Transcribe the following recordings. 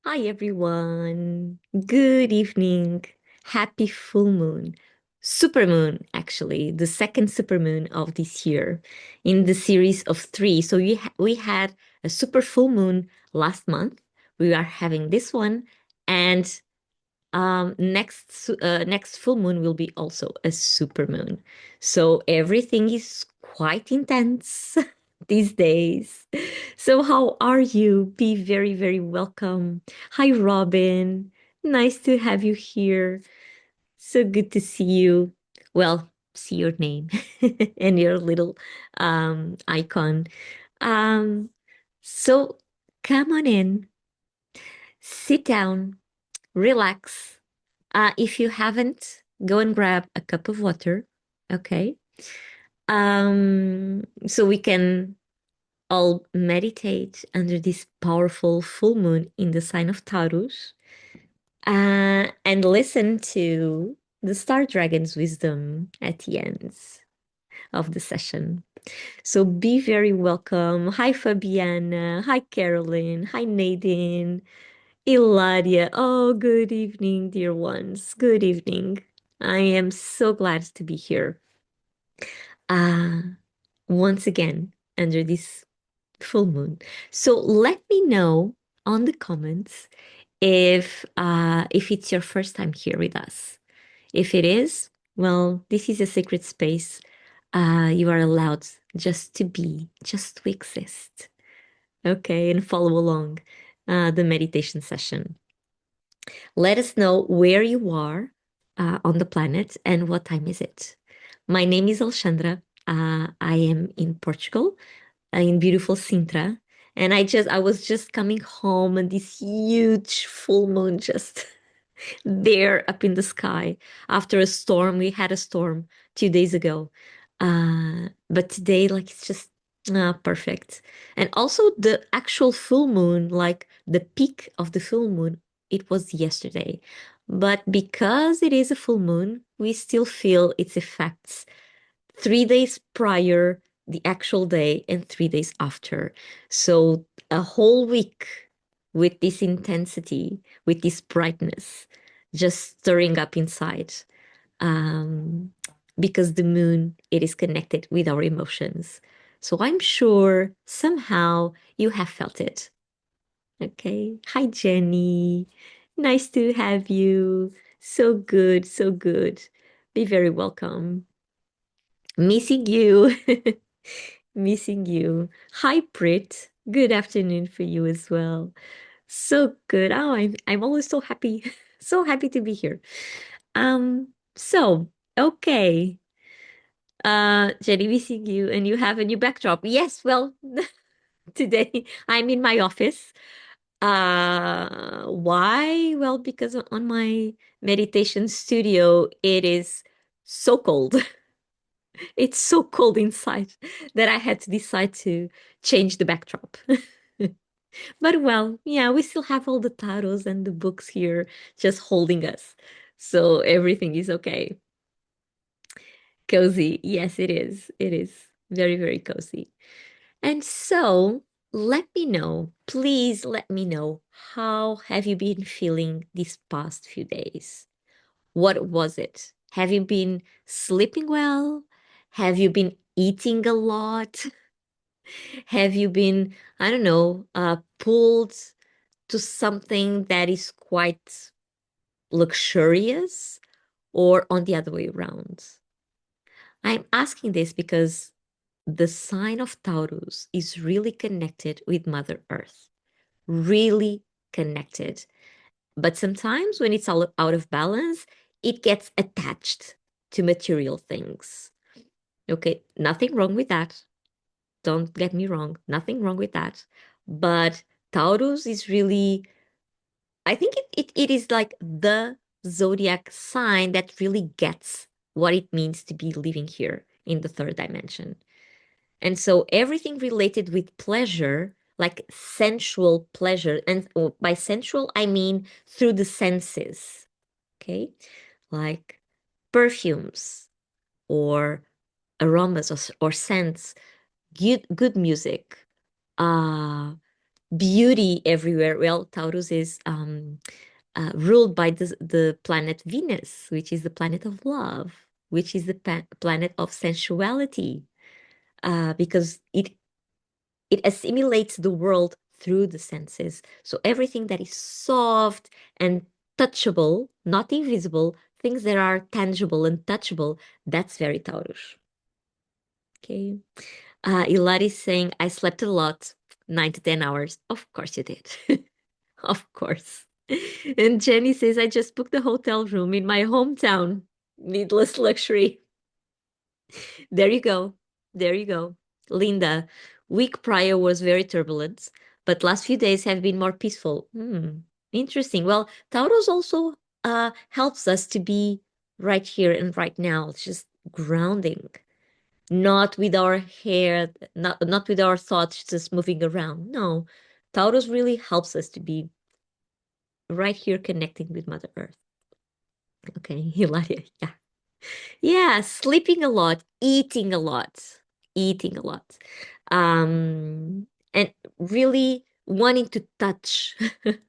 Hi, everyone. Good evening. Happy full moon. Supermoon, actually, the second supermoon of this year in the series of three. So we had a super full moon last month. We are having this one, and next full moon will be also a super moon. So everything is quite intense these days. So how are you? Be very, very welcome. Hi, Robin. Nice to have you here. So good to see you. Well, see your name and your little icon. Um, so come on in, sit down, relax. If you haven't, go and grab a cup of water. Okay. So we can all meditate under this powerful full moon in the sign of Taurus, and listen to the Star Dragon's wisdom at the end of the session. So be very welcome. Hi, Fabiana. Hi, Carolyn. Hi, Nadine. Ilaria, oh, good evening, dear ones. Good evening. I am so glad to be here. Uh, Once again, under this full moon. So let me know on the comments if it's your first time here with us. If it is, well, this is a sacred space. You are allowed just to be, just to exist. Okay, and follow along the meditation session. Let us know where you are on the planet and what time is it. My name is Alexandra. I am in Portugal, in beautiful Sintra, and I was just coming home and this huge full moon just there up in the sky after a storm. We had a storm 2 days ago. But today, like, it's just perfect. And also, the actual full moon, like the peak of the full moon, it was yesterday. But because it is a full moon, we still feel its effects 3 days prior, the actual day, and 3 days after. So, a whole week with this intensity, with this brightness, just stirring up inside. Um, because the moon, it is connected with our emotions. So I'm sure somehow you have felt it. Okay. Hi, Jenny. Nice to have you. So good, so good. Be very welcome. Missing you. Missing you. Hi, Brit. Good afternoon for you as well. So good. Oh, I'm always so happy. So happy to be here. So okay. Jenny, missing you, and you have a new backdrop. Yes, well, today I'm in my office. Why? Well, because on my meditation studio, it is so cold. It's so cold inside that I had to decide to change the backdrop. But well, yeah, we still have all the tarots and the books here just holding us. So everything is okay. Cozy. Yes, it is. It is very, very cozy. And so let me know, please let me know, how have you been feeling these past few days? What was it? Have you been sleeping well? Have you been eating a lot? Have you been, I don't know, pulled to something that is quite luxurious, or on the other way around? I'm asking this because the sign of Taurus is really connected with Mother Earth, really connected. But sometimes when it's all out of balance, it gets attached to material things. Okay, nothing wrong with that. Don't get me wrong, nothing wrong with that. But Taurus is really, I think it is like the zodiac sign that really gets what it means to be living here in the third dimension. And so everything related with pleasure, like sensual pleasure, and by sensual, I mean through the senses, okay? Like perfumes or aromas or scents, good music, uh, beauty everywhere. Well, Taurus is ruled by the planet Venus, which is the planet of love, which is the planet of sensuality, because it assimilates the world through the senses. So everything that is soft and touchable, not invisible, things that are tangible and touchable, that's very Taurus. Okay. Ilari is saying, I slept a lot, 9 to 10 hours. Of course you did. Of course. And Jenny says, I just booked a hotel room in my hometown. Needless luxury. There you go. There you go. Linda, week prior was very turbulent, but last few days have been more peaceful. Interesting. Well, Taurus also helps us to be right here and right now. It's just grounding, not with our hair, not with our thoughts just moving around. No, Taurus really helps us to be right here connecting with Mother Earth. Okay, Hilaria, yeah. Yeah, sleeping a lot, eating a lot. And really wanting to touch,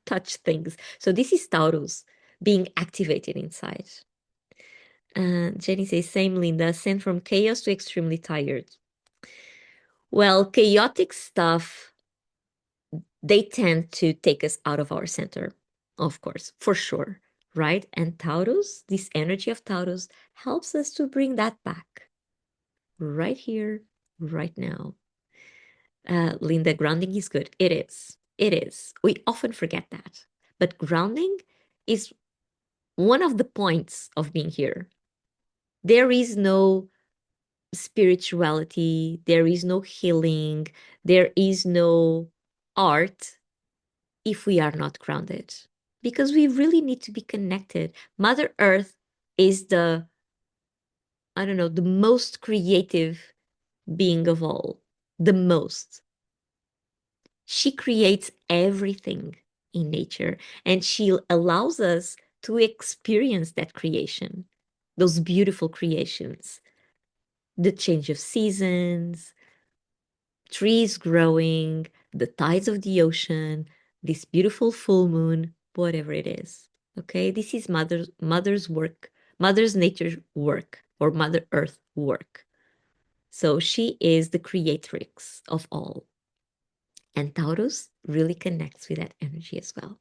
touch things. So this is Taurus being activated inside. Jenny says, same Linda, sent from chaos to extremely tired. Well, chaotic stuff, they tend to take us out of our center, of course, for sure, right? And Taurus, this energy of Taurus helps us to bring that back right here, right now. Linda, grounding is good. It is. It is. We often forget that. But grounding is one of the points of being here. There is no spirituality, there is no healing, there is no art if we are not grounded. Because we really need to be connected. Mother Earth is the, I don't know, the most creative being of all. The most. She creates everything in nature and she allows us to experience that creation, those beautiful creations, the change of seasons, trees growing, the tides of the ocean, this beautiful full moon, whatever it is. Okay, this is mother's work, mother's nature work, or Mother Earth work. So she is the creatrix of all. And Taurus really connects with that energy as well.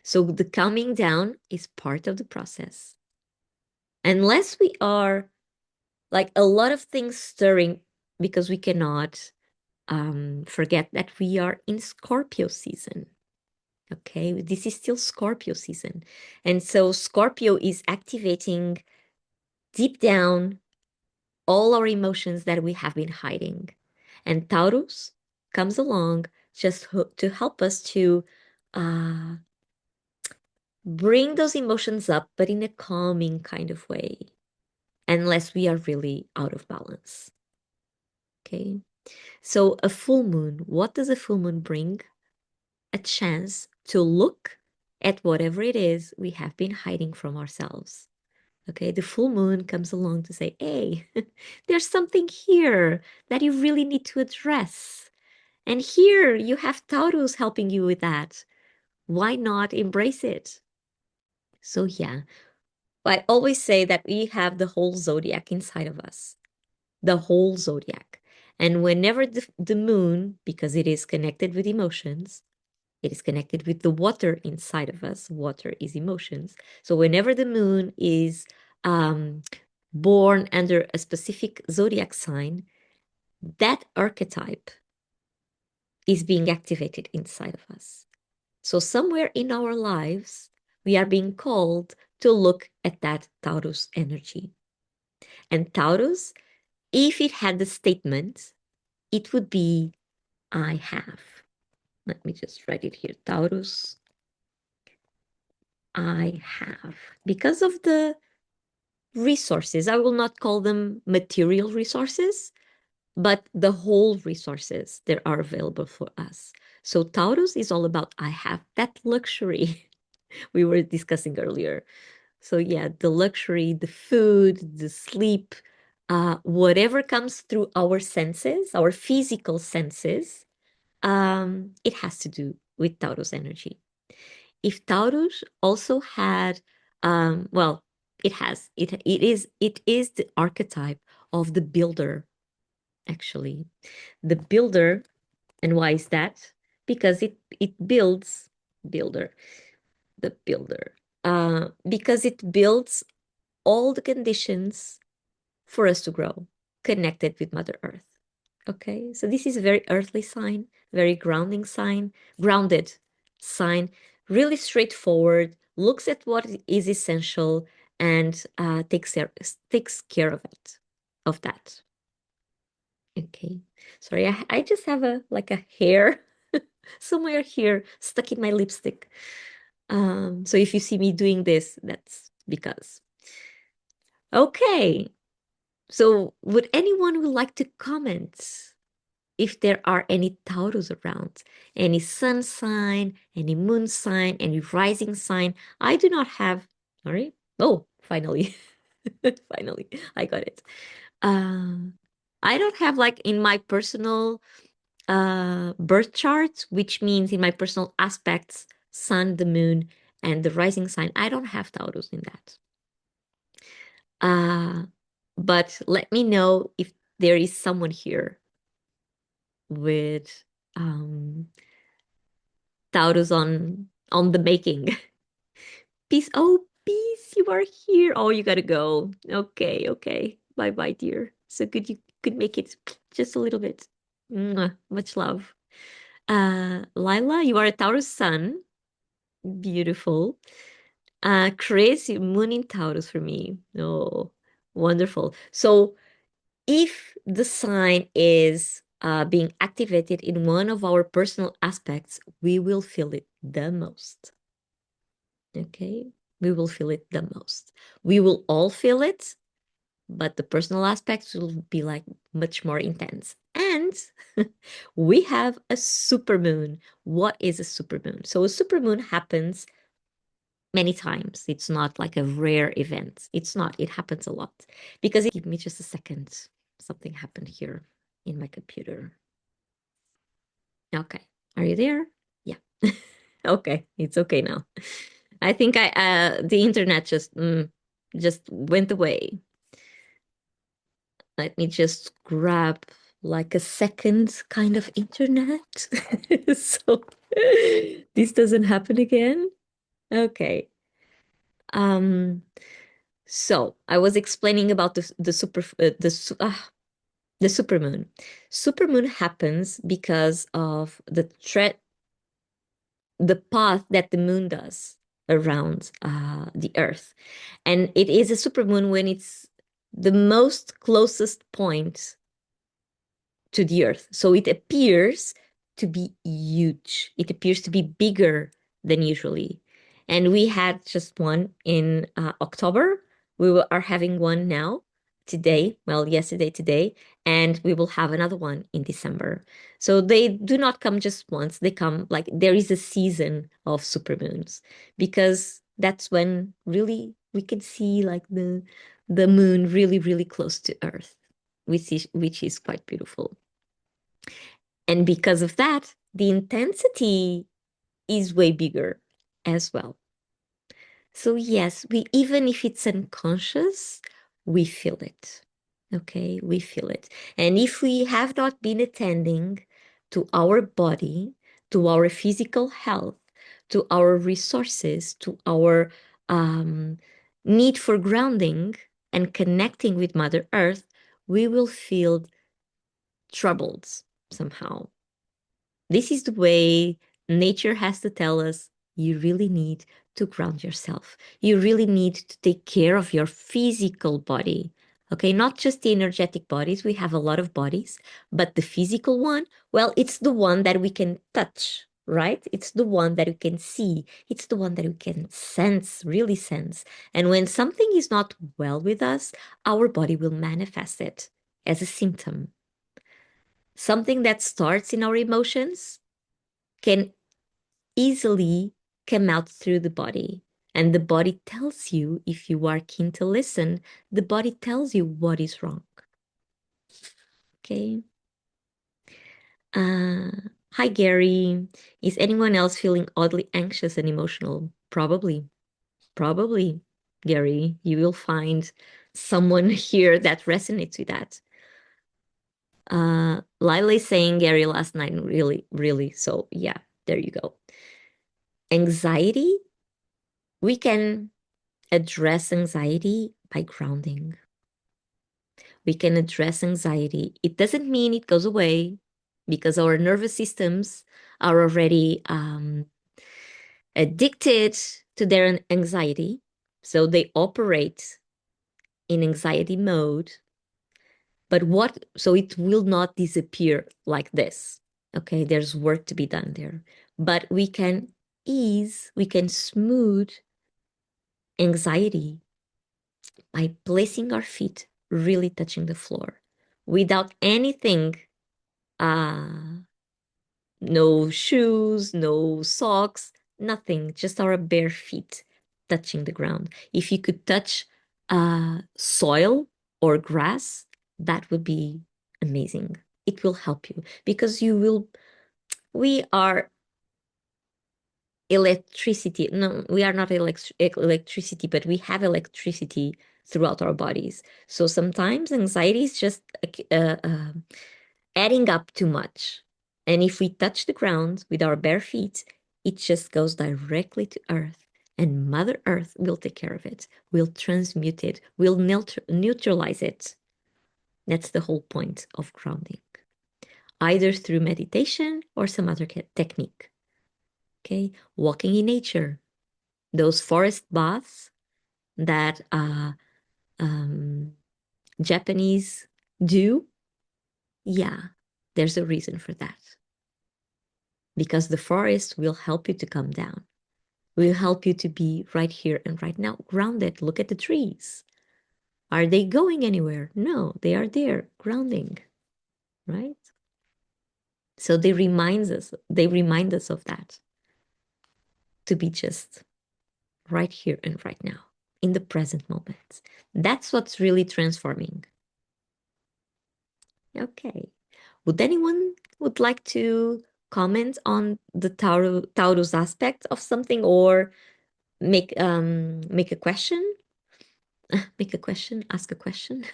So the calming down is part of the process. Unless we are like a lot of things stirring, because we cannot forget that we are in Scorpio season. Okay, this is still Scorpio season. And so Scorpio is activating deep down all our emotions that we have been hiding. And Taurus comes along just to help us to uh, bring those emotions up, but in a calming kind of way, unless we are really out of balance. Okay. So, a full moon, what does a full moon bring? A chance to look at whatever it is we have been hiding from ourselves. Okay. The full moon comes along to say, hey, there's something here that you really need to address. And here you have Taurus helping you with that. Why not embrace it? So, yeah, I always say that we have the whole zodiac inside of us, the whole zodiac. And whenever the moon, because it is connected with emotions, it is connected with the water inside of us. Water is emotions. So whenever the moon is um, born under a specific zodiac sign, that archetype is being activated inside of us. So somewhere in our lives, we are being called to look at that Taurus energy. And Taurus, if it had the statement, it would be I have. Let me just write it here. Taurus, I have. Because of the resources, I will not call them material resources, but the whole resources that are available for us. So Taurus is all about I have that luxury we were discussing earlier. So yeah, the luxury, the food, the sleep, whatever comes through our senses, our physical senses, It has to do with Taurus energy. If Taurus also had, well, it is the archetype of the builder, actually. The builder, and why is that? Because it builder, the builder. Because it builds all the conditions for us to grow, connected with Mother Earth. Okay, so this is a very earthly sign, very grounded sign, really straightforward, looks at what is essential and takes care of that. Okay, sorry, I just have a hair somewhere here stuck in my lipstick. So if you see me doing this, that's because. Okay, so would anyone would like to comment if there are any Taurus around, any sun sign, any moon sign, any rising sign? I do not have. Sorry. Oh, finally, finally, I got it. Uh, I don't have like in my personal birth chart, which means in my personal aspects, sun, the moon, and the rising sign. I don't have Taurus in that. Uh, but let me know if there is someone here with Taurus on the making. Peace. Oh, peace, you are here. Oh, you gotta go. Okay, okay. Bye bye, dear. So good you could make it just a little bit. Mwah, much love. Lila, you are a Taurus sun. Beautiful. Chris, moon in Taurus for me. Oh, wonderful. So if the sign is being activated in one of our personal aspects, we will feel it the most. Okay? We will feel it the most. We will all feel it, but the personal aspects will be like much more intense. And we have a supermoon. What is a supermoon? So a supermoon happens many times. It's not like a rare event. It's not. It happens a lot. Because give me just a second. Something happened here in my computer. Okay. Are you there? Yeah. Okay. It's okay now. I think the internet just went away. Let me just grab like a second kind of internet. So this doesn't happen again. Okay. Um So I was explaining about the supermoon. Supermoon happens because of the path that the moon does around the Earth, and it is a supermoon when it's the most closest point to the Earth. So it appears to be huge. It appears to be bigger than usually. And we had just one in October. Are having one now, today, well, yesterday, today, and we will have another one in December. So they do not come just once. They come like there is a season of supermoons because that's when really we can see like the moon really, really close to Earth, which is quite beautiful. And because of that, the intensity is way bigger as well. So yes, we even if it's unconscious, we feel it. Okay, we feel it. And if we have not been attending to our body, to our physical health, to our resources, to our need for grounding and connecting with Mother Earth, we will feel troubled somehow. This is the way nature has to tell us you really need to ground yourself. You really need to take care of your physical body. Okay, not just the energetic bodies. We have a lot of bodies, but the physical one, well, it's the one that we can touch, right? It's the one that we can see. It's the one that we can sense, really sense. And when something is not well with us, our body will manifest it as a symptom. Something that starts in our emotions can easily come out through the body. And the body tells you, if you are keen to listen, the body tells you what is wrong. Okay. Uh, Hi, Gary. Is anyone else feeling oddly anxious and emotional? Probably. Probably, Gary. You will find someone here that resonates with that. Lila is saying Gary last night, really, really. So, yeah, there you go. Anxiety, we can address anxiety by grounding. We can address anxiety. It doesn't mean it goes away because our nervous systems are already addicted to their anxiety. So they operate in anxiety mode. But so it will not disappear like this. Okay, there's work to be done there. But we can we can smooth anxiety by placing our feet really touching the floor without anything, uh, no shoes, no socks, nothing, just our bare feet touching the ground. If you could touch soil or grass, that would be amazing. It will help you because we are electricity. No, we are not electricity, but we have electricity throughout our bodies. So sometimes anxiety is just adding up too much. And if we touch the ground with our bare feet, it just goes directly to earth. And Mother Earth will take care of it, will transmute it, will neutralize it. That's the whole point of grounding, either through meditation or some other technique. Okay, walking in nature, those forest baths that um, Japanese do, yeah, there's a reason for that. Because the forest will help you to come down, will help you to be right here and right now, grounded. Look at the trees. Are they going anywhere? No, they are there, grounding, right? So they remind us of that, to be just right here and right now, in the present moment. That's what's really transforming. Okay. Would anyone would like to comment on the Taurus aspect of something, or make a question? Make a question, ask a question.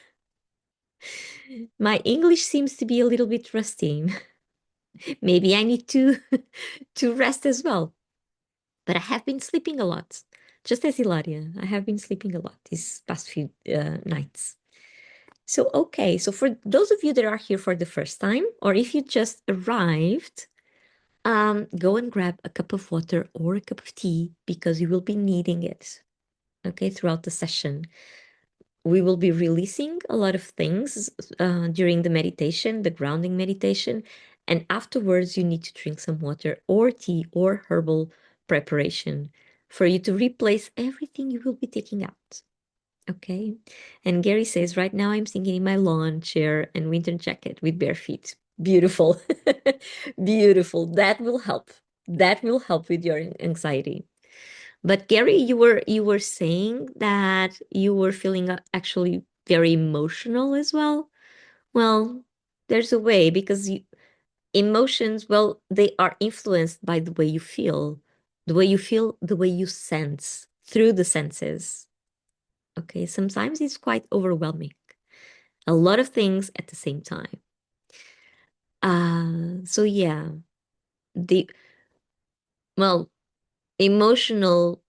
My English seems to be a little bit rusty. Maybe I need to to rest as well. But I have been sleeping a lot, just as Hilaria. I have been sleeping a lot these past few nights. So, okay. So, for those of you that are here for the first time, or if you just arrived, go and grab a cup of water or a cup of tea because you will be needing it, okay, throughout the session. We will be releasing a lot of things during the meditation, the grounding meditation. And afterwards, you need to drink some water or tea or herbal preparation for you to replace everything you will be taking out. Okay. And Gary says, right now I'm sitting in my lawn chair and winter jacket with bare feet. Beautiful. Beautiful. That will help. That will help with your anxiety. But Gary, you were saying that you were feeling actually very emotional as well. Well, there's a way because emotions, well, they are influenced by the way you sense through the senses. Okay, sometimes it's quite overwhelming. A lot of things at the same time. So yeah, the well, emotional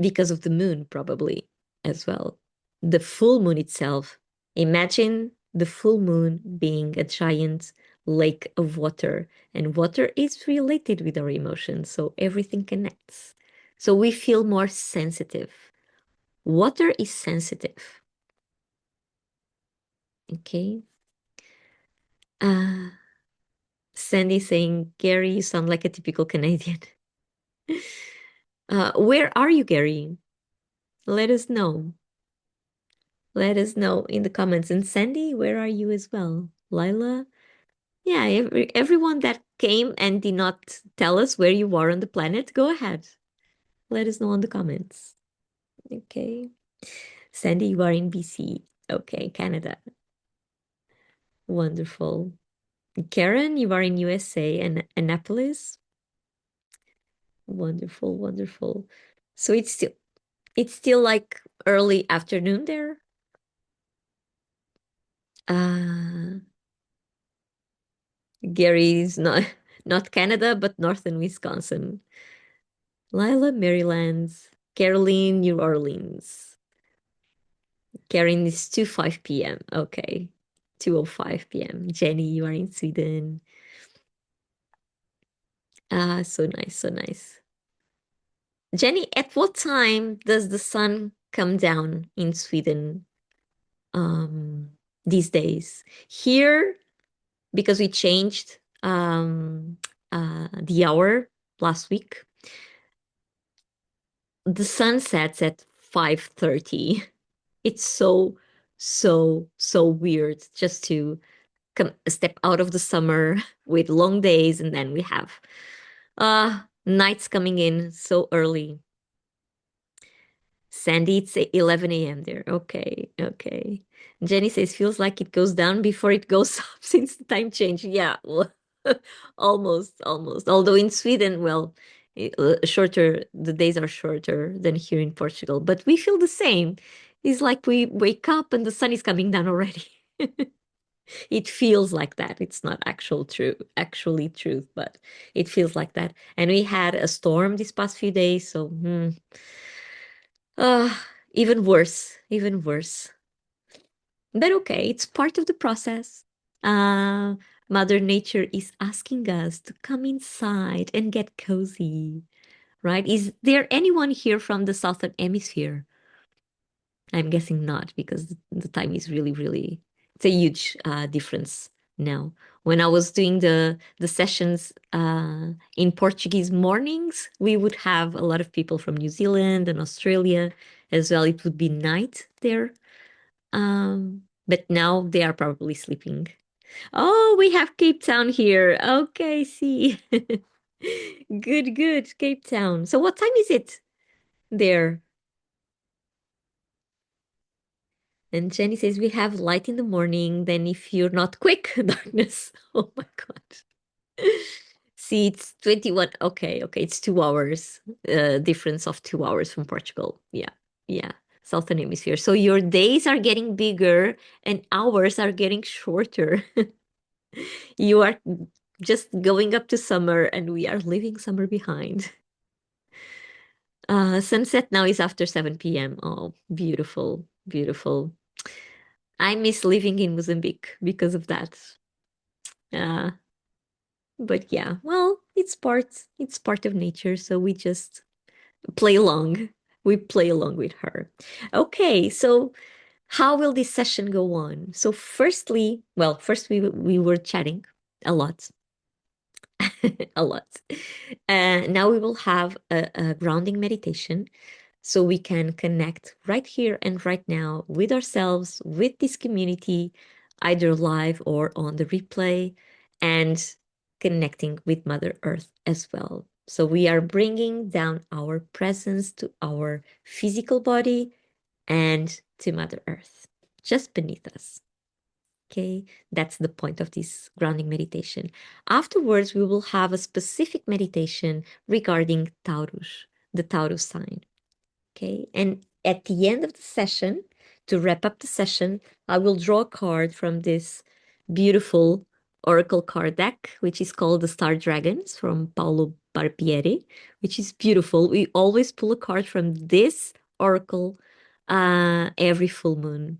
because of the moon, probably as well. The full moon itself. Imagine the full moon being a giant lake of water, and water is related with our emotions, so everything connects. So we feel more sensitive. Water is sensitive. Okay. Uh, Sandy saying, Gary, you sound like a typical Canadian. Where are you, Gary? Let us know. Let us know in the comments. And Sandy, where are you as well? Lila? Yeah, everyone that came and did not tell us where you are on the planet, go ahead. Let us know in the comments. Okay. Sandy, you are in BC. Okay, Canada. Wonderful. Karen, you are in USA and Annapolis. Wonderful, wonderful. So it's still like early afternoon there. Uh, Gary's not not Canada, but northern Wisconsin. Lila, Maryland. Caroline, New Orleans. Karen is 2:05 p.m. Okay. 2:05 p.m. Jenny, you are in Sweden. Ah, so nice, so nice. Jenny, at what time does the sun come down in Sweden these days? Here, because we changed the hour last week, the sun sets at 5:30. It's so weird just to come step out of the summer with long days and then we have nights coming in so early. Sandy, it's 11 a.m. there. Okay, okay. Jenny says feels like it goes down before it goes up since the time change. Yeah, well, almost, almost. Although in Sweden, well, shorter, the days are shorter than here in Portugal, but we feel the same. It's like we wake up and the sun is coming down already. It feels like that. It's not actually truth, but it feels like that. And we had a storm these past few days, so uh, even worse, even worse. But okay, it's part of the process. Uh, Mother Nature is asking us to come inside and get cozy, right? Is there anyone here from the Southern Hemisphere? I'm guessing not because the time is really, it's a huge difference now. When I was doing the sessions in Portuguese mornings, we would have a lot of people from New Zealand and Australia as well. It would be night there. But now they are probably sleeping. Oh, we have Cape Town here. Okay, see. Good, good. Cape Town. So what time is it there? And Jenny says we have light in the morning, then if you're not quick, darkness. Oh my God. See, it's 21. Okay, okay, it's 2 hours, difference of 2 hours from Portugal. Yeah, yeah, Southern Hemisphere. So your days are getting bigger and hours are getting shorter. You are just going up to summer and we are leaving summer behind. Sunset now is after 7 p.m. Oh, beautiful, beautiful. I miss living in Mozambique because of that. Uh, but yeah, well, it's part of nature, so we just play along. We play along with her. Okay, so how will this session go on? So first we were chatting a lot. A lot. Now we will have a grounding meditation so we can connect right here and right now with ourselves, with this community, either live or on the replay, and connecting with Mother Earth as well. So we are bringing down our presence to our physical body and to Mother Earth, just beneath us. Okay, that's the point of this grounding meditation. Afterwards, we will have a specific meditation regarding Taurus, the Taurus sign. Okay, and at the end of the session, to wrap up the session, I will draw a card from this beautiful oracle card deck, which is called the Star Dragons from Paolo Barbieri, which is beautiful. We always pull a card from this oracle every full moon.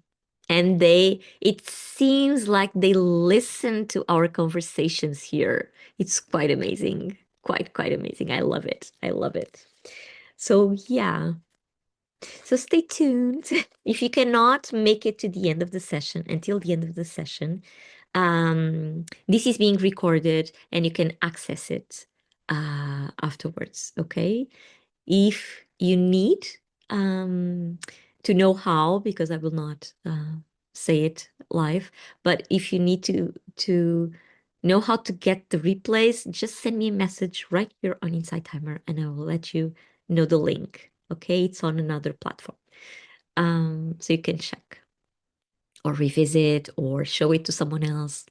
And it seems like they listen to our conversations here. It's quite amazing. Quite amazing. I love it. I love it. So, yeah. So stay tuned. If you cannot make it to the end of the session, until the end of the session, this is being recorded and you can access it afterwards. Okay. If you need um, to know how, because I will not say it live, but if you need to know how to get the replays, just send me a message right here on Inside Timer, and I will let you know the link. Okay, it's on another platform, so you can check or revisit or show it to someone else.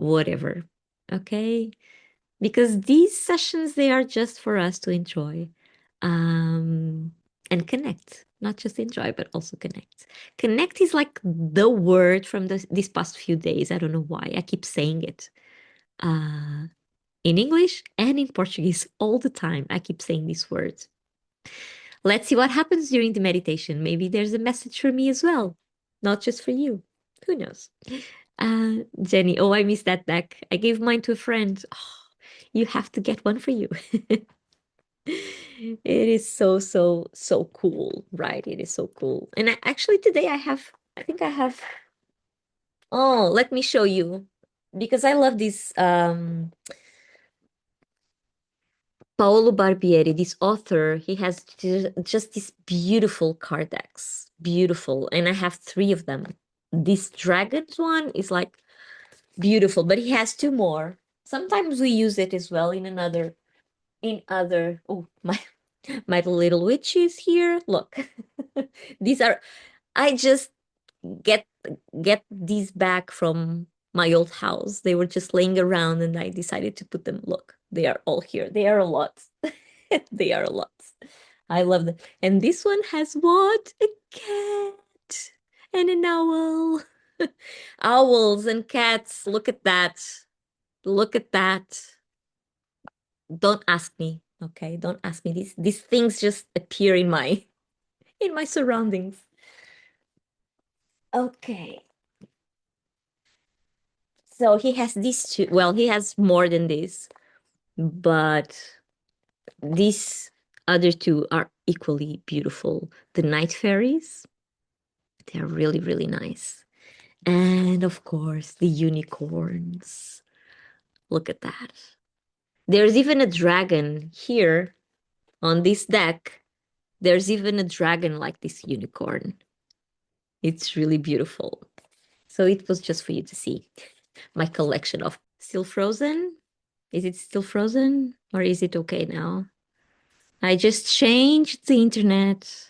whatever. Okay? Because these sessions, they are just for us to enjoy um, and connect. Not just enjoy, but also connect. Connect is like the word from these past few days. I don't know why. I keep saying it uh, in English and in Portuguese all the time. I keep saying these words. Let's see what happens during the meditation. Maybe there's a message for me as well, not just for you. Who knows? Jenny, oh, I missed that deck. I gave mine to a friend. Oh, you have to get one for you. It is so, so, so cool, right? It is so cool. And actually, today I think I have, oh, let me show you because I love this Paolo Barbieri, this author. He has just these beautiful card decks, beautiful. And I have three of them. This Dragons one is like beautiful, but he has two more. Sometimes we use it as well in other, oh, my little witch is here. Look. These are, I just get get these back from my old house. They were just laying around and I decided to put them. Look, they are all here. They are a lot. They are a lot. I love them. And this one has what? A cat and an owl. Owls and cats. Look at that. Look at that. Don't ask me. Okay, don't ask me. These things just appear in my surroundings. Okay. So he has these two. Well, he has more than this, but these other two are equally beautiful. The night fairies, they're really, really nice. And of course, the unicorns. Look at that. There's even a dragon here on this deck. There's even a dragon like this unicorn. It's really beautiful. So it was just for you to see my collection of still frozen. Is it still frozen or is it okay now? I just changed the internet.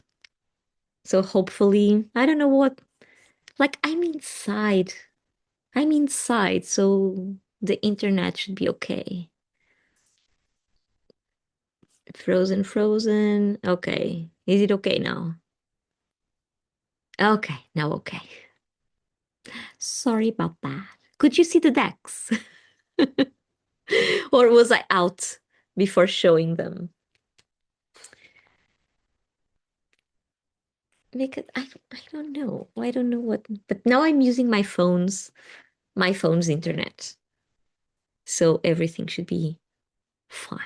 So hopefully, I don't know what, like I'm inside. I'm inside, so the internet should be okay. Frozen, frozen. Okay. Is it okay now? Okay, now okay. Sorry about that. Could you see the decks? Or was I out before showing them? Because I don't know. I don't know what, but now I'm using my phone's internet. So everything should be fine.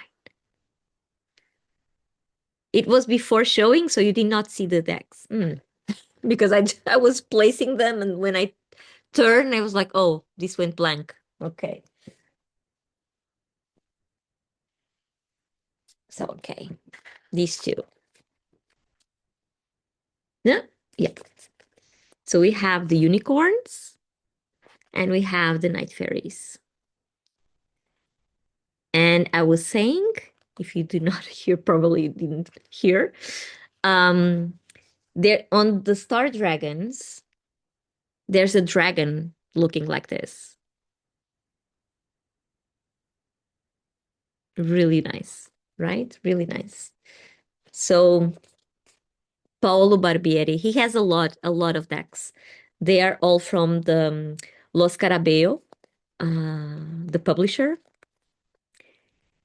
It was before showing, so you did not see the decks. Because I was placing them, and when I turned, I was like, oh, this went blank. Okay. So, okay. These two. Yeah. Yeah. So we have the unicorns and we have the night fairies. And I was saying, if you do not hear, probably didn't hear, um, there on the star dragons, there's a dragon looking like this. Really nice, right? Really nice. So Paolo Barbieri, he has a lot of decks. They are all from the Los Carabeo, the publisher,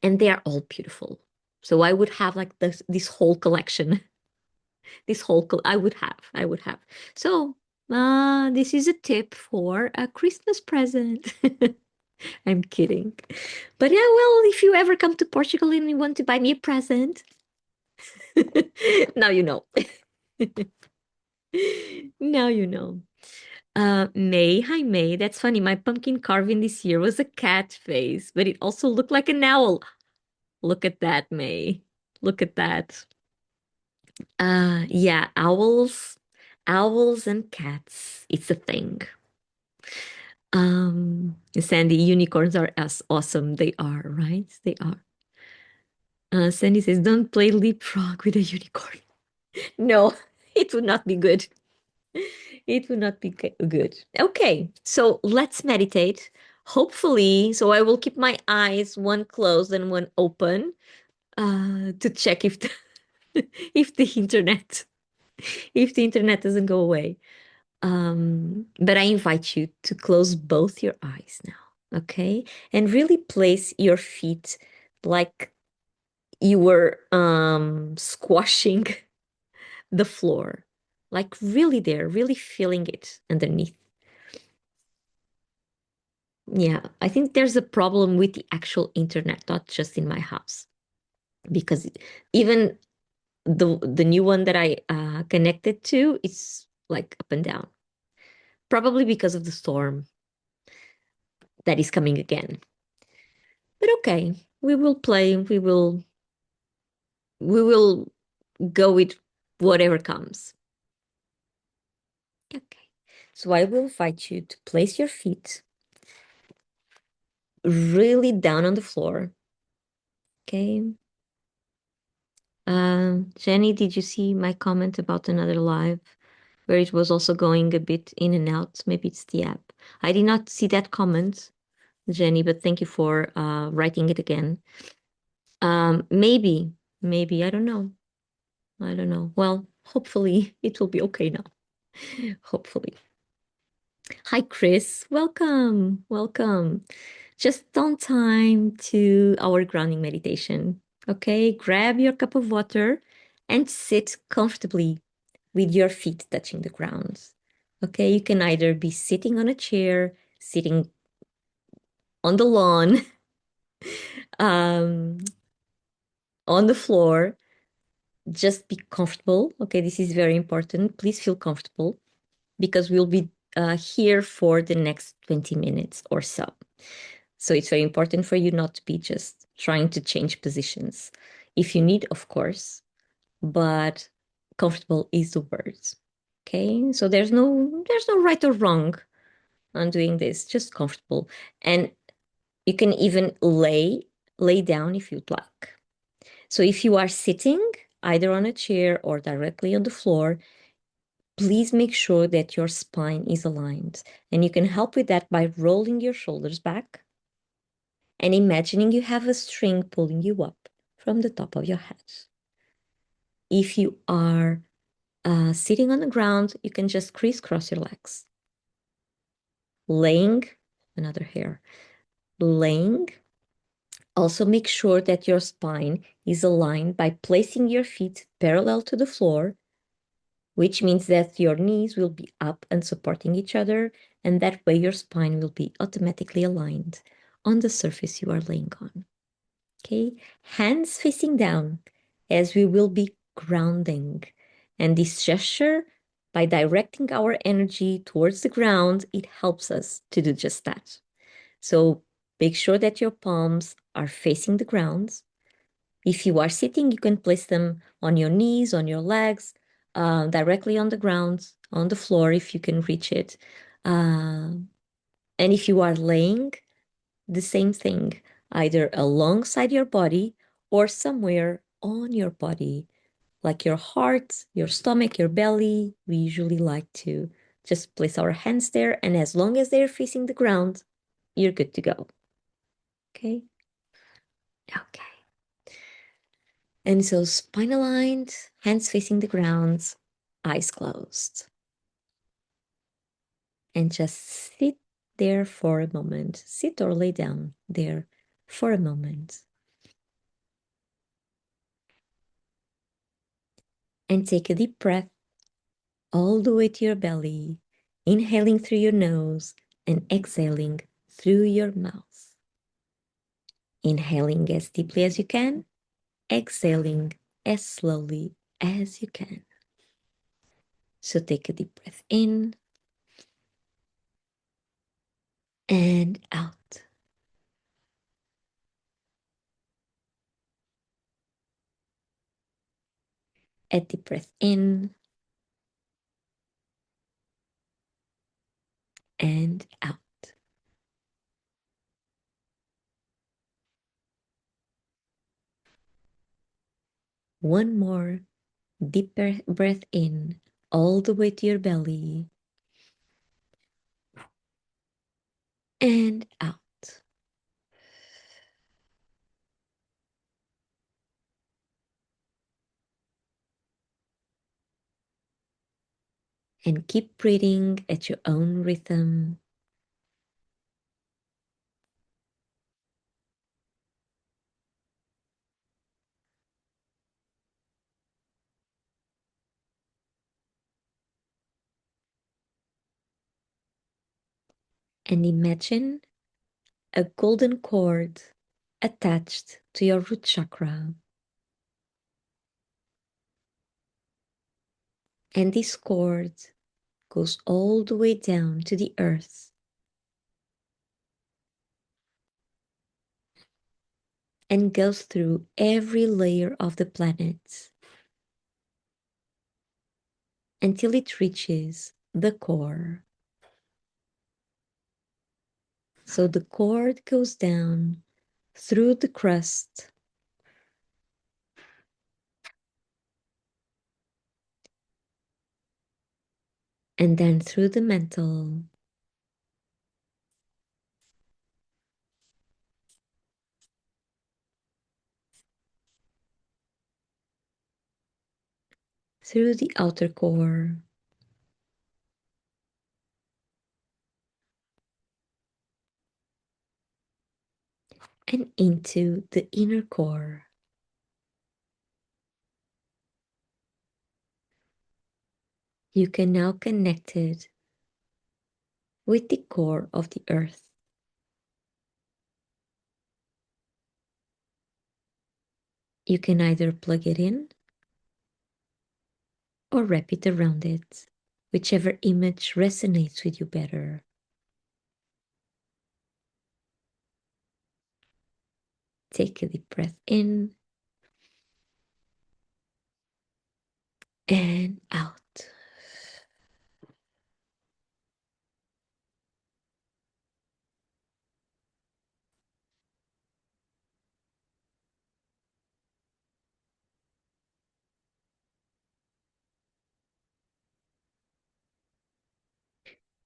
and they are all beautiful. So I would have like this whole collection. I would have. So this is a tip for a Christmas present. I'm kidding. But yeah, well, if you ever come to Portugal and you want to buy me a present, now you know. Now you know. May, hi May. That's funny. My pumpkin carving this year was a cat face, but it also looked like an owl. Look at that, May. Look at that. Yeah, owls and cats. It's a thing. Sandy, unicorns are as awesome. They are, right? They are. Sandy says, don't play leapfrog with a unicorn. No, it would not be good. It would not be good. Okay, so let's meditate. Hopefully, so I will keep my eyes one closed and one open to check if if the internet if the internet doesn't go away. But I invite you to close both your eyes now, okay? And really place your feet like you were squashing the floor, like really there, really feeling it underneath. Yeah, I think there's a problem with the actual internet, not just in my house, because even the new one that I connected to is like up and down, probably because of the storm that is coming again. But okay, we will play. We will go with whatever comes. Okay. So I will invite you to place your feet really down on the floor. Okay. Jenny, did you see my comment about another live where it was also going a bit in and out? Maybe it's the app. I did not see that comment, Jenny, but thank you for writing it again. Maybe, I don't know. I don't know. Well, hopefully it will be okay now. Hopefully. Hi, Chris. Welcome. Welcome. Just on time to our grounding meditation. Okay, grab your cup of water and sit comfortably with your feet touching the ground. Okay, you can either be sitting on a chair, sitting on the lawn, um, on the floor. Just be comfortable. Okay, this is very important. Please feel comfortable because we'll be here for the next 20 minutes or so. So it's very important for you not to be just trying to change positions. If you need, of course, but comfortable is the word. Okay, so there's no right or wrong on doing this, just comfortable. And you can even lay down if you'd like. So if you are sitting either on a chair or directly on the floor, please make sure that your spine is aligned. And you can help with that by rolling your shoulders back and imagining you have a string pulling you up from the top of your head. If you are sitting on the ground, you can just crisscross your legs. Laying, another hair, laying. Also make sure that your spine is aligned by placing your feet parallel to the floor, which means that your knees will be up and supporting each other, and that way your spine will be automatically aligned on the surface you are laying on. Okay, hands facing down as we will be grounding. And this gesture, by directing our energy towards the ground, it helps us to do just that. So make sure that your palms are facing the ground. If you are sitting, you can place them on your knees, on your legs, directly on the ground, on the floor if you can reach it. And if you are laying, the same thing, either alongside your body or somewhere on your body, like your heart, your stomach, your belly. We usually like to just place our hands there, and as long as they're facing the ground, you're good to go. Okay? Okay. And so spine aligned, hands facing the ground, eyes closed. And just sit there for a moment. Sit or lay down there for a moment. And take a deep breath all the way to your belly, inhaling through your nose and exhaling through your mouth. Inhaling as deeply as you can, exhaling as slowly as you can. So take a deep breath in and out. A deep breath in and out. One more deep breath in all the way to your belly and out. And keep breathing at your own rhythm. And imagine a golden cord attached to your root chakra. And this cord goes all the way down to the earth and goes through every layer of the planet until it reaches the core. So the cord goes down through the crust and then through the mantle through the outer core and into the inner core. You can now connect it with the core of the earth. You can either plug it in or wrap it around it, whichever image resonates with you better. Take a deep breath in and out.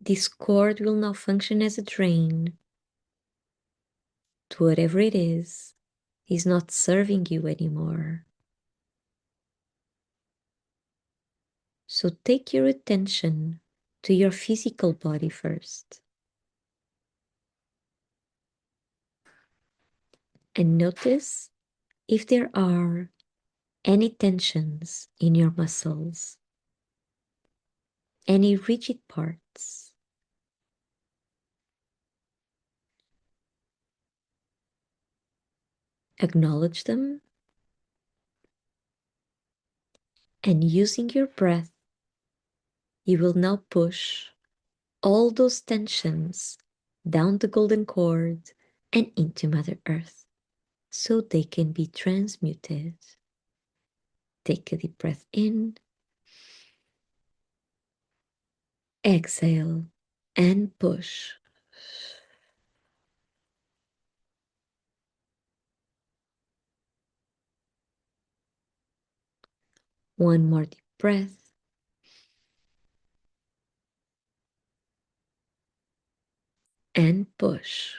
This cord will now function as a drain to whatever it is not serving you anymore. So take your attention to your physical body first and notice if there are any tensions in your muscles, any rigid parts. Acknowledge them and using your breath, you will now push all those tensions down the golden cord and into Mother Earth so they can be transmuted. Take a deep breath in, exhale, and push. One more deep breath. And push.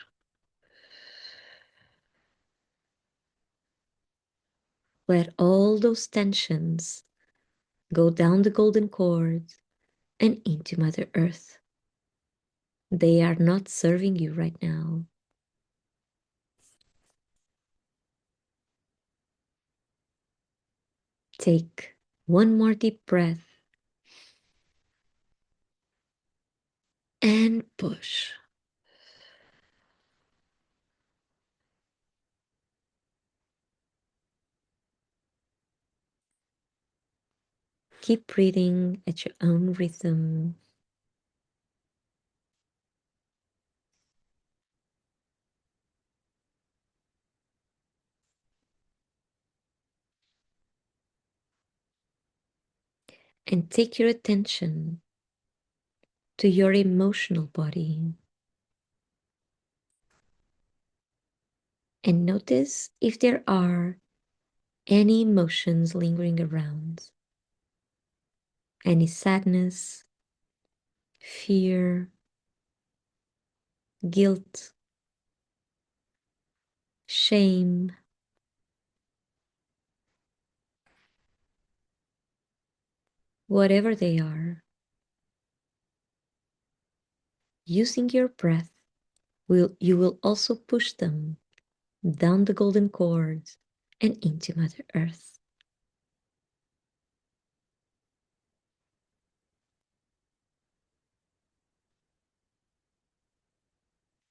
Let all those tensions go down the golden cord and into Mother Earth. They are not serving you right now. Take one more deep breath and push. Keep breathing at your own rhythm. And take your attention to your emotional body. And notice if there are any emotions lingering around. Any sadness, fear, guilt, shame, whatever they are. Using your breath, you will also push them down the golden cords and into Mother Earth.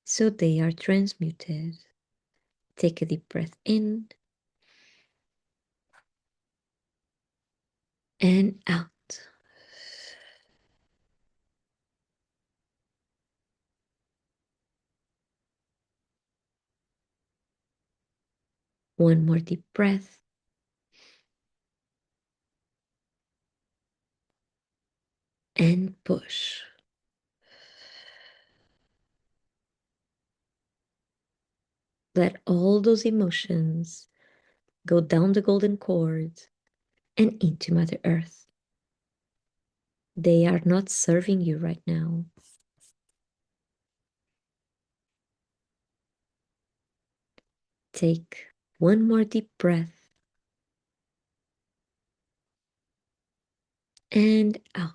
So they are transmuted. Take a deep breath in and out. One more deep breath. And push. Let all those emotions go down the golden cords and into Mother Earth. They are not serving you right now. Take one more deep breath and out.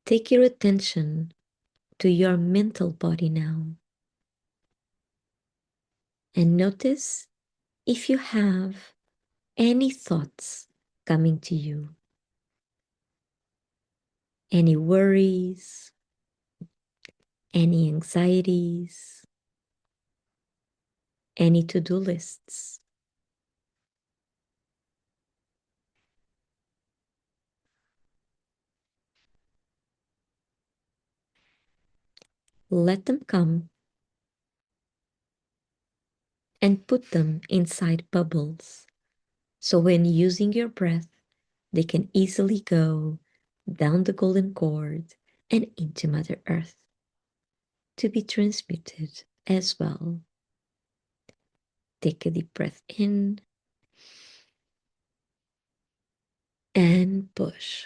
Take your attention to your mental body now and notice if you have any thoughts coming to you, any worries, any anxieties, any to-do lists. Let them come and put them inside bubbles. So when using your breath, they can easily go down the golden cord and into Mother Earth to be transmuted as well. Take a deep breath in and push.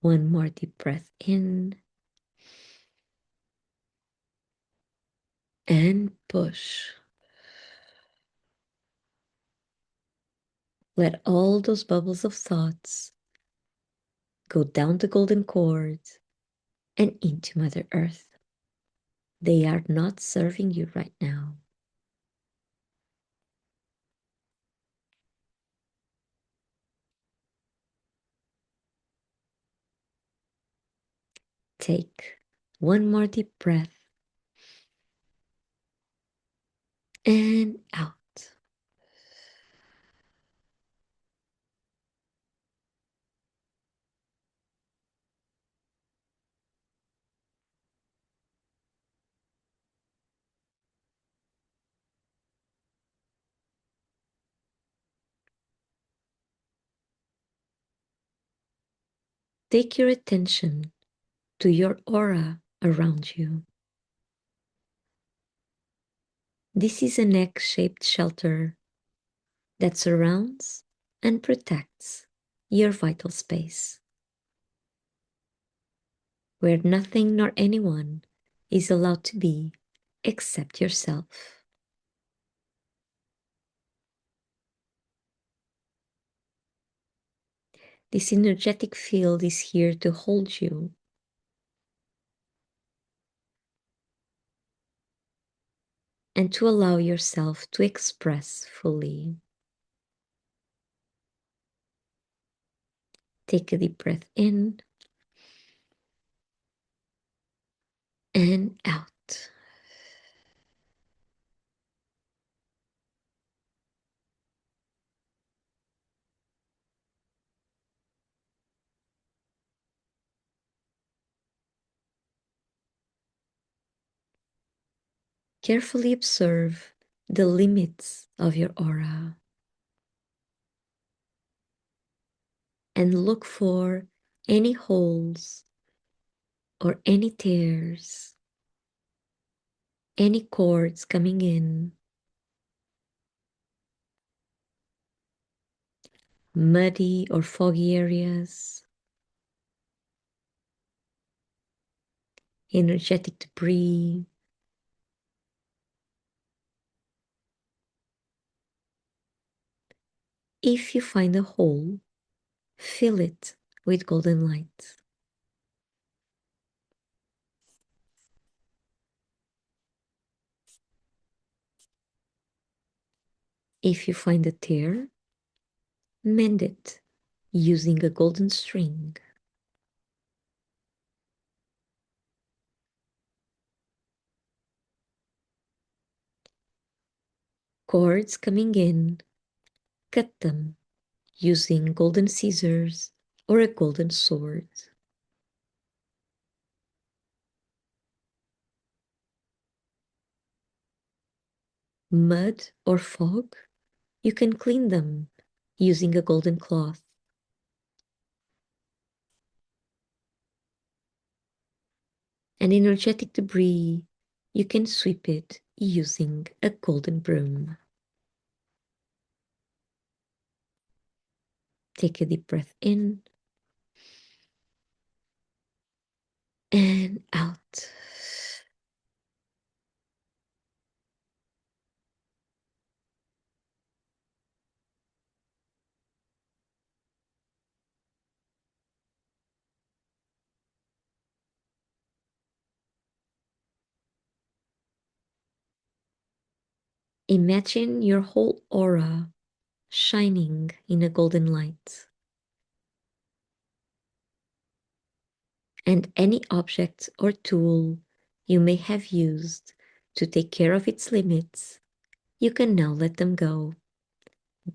One more deep breath in and push. Let all those bubbles of thoughts go down the golden cord and into Mother Earth. They are not serving you right now. Take one more deep breath and out. Take your attention to your aura around you. This is an egg-shaped shelter that surrounds and protects your vital space, where nothing nor anyone is allowed to be except yourself. This energetic field is here to hold you and to allow yourself to express fully. Take a deep breath in and out. Carefully observe the limits of your aura and look for any holes or any tears any cords coming in, muddy or foggy areas, energetic debris. If you find a hole, fill it with golden light. If you find a tear, mend it using a golden string. Cords coming in, cut them using golden scissors or a golden sword. Mud or fog, you can clean them using a golden cloth. And energetic debris, you can sweep it using a golden broom. Take a deep breath in and out. Imagine your whole aura shining in a golden light. And any object or tool you may have used to take care of its limits, you can now let them go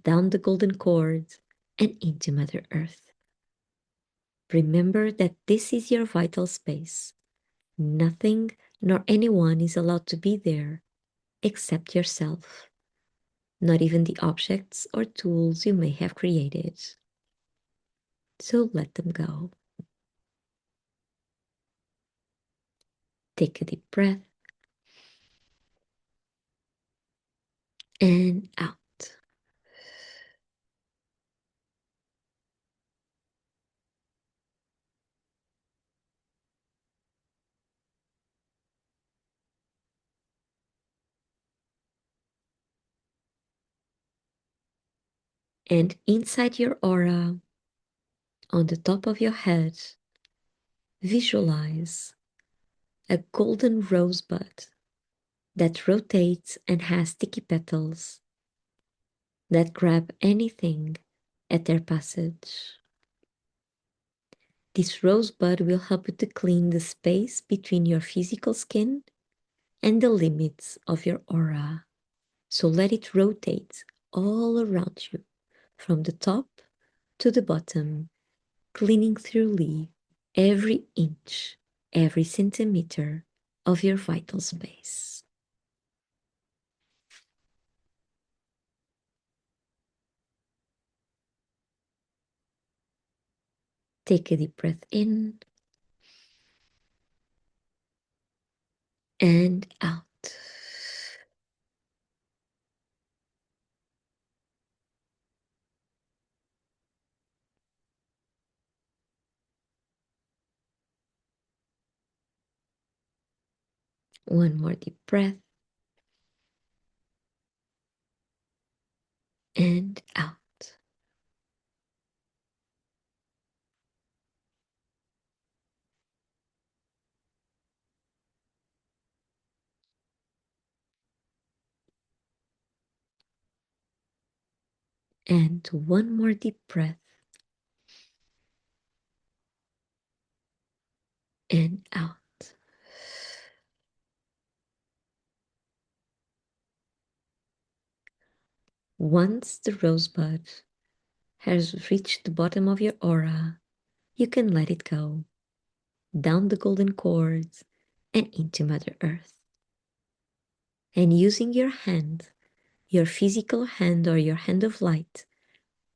down the golden cord and into Mother Earth. Remember that this is your vital space. Nothing nor anyone is allowed to be there except yourself, not even the objects or tools you may have created. So let them go. Take a deep breath and out. And inside your aura, on the top of your head, visualize a golden rosebud that rotates and has sticky petals that grab anything at their passage. This rosebud will help you to clean the space between your physical skin and the limits of your aura. So let it rotate all around you, from the top to the bottom, cleaning thoroughly every inch, every centimeter of your vital space. Take a deep breath in and out. One more deep breath and out. And one more deep breath and out. Once the rosebud has reached the bottom of your aura, you can let it go down the golden cords and into Mother Earth. And using your hand, your physical hand or your hand of light,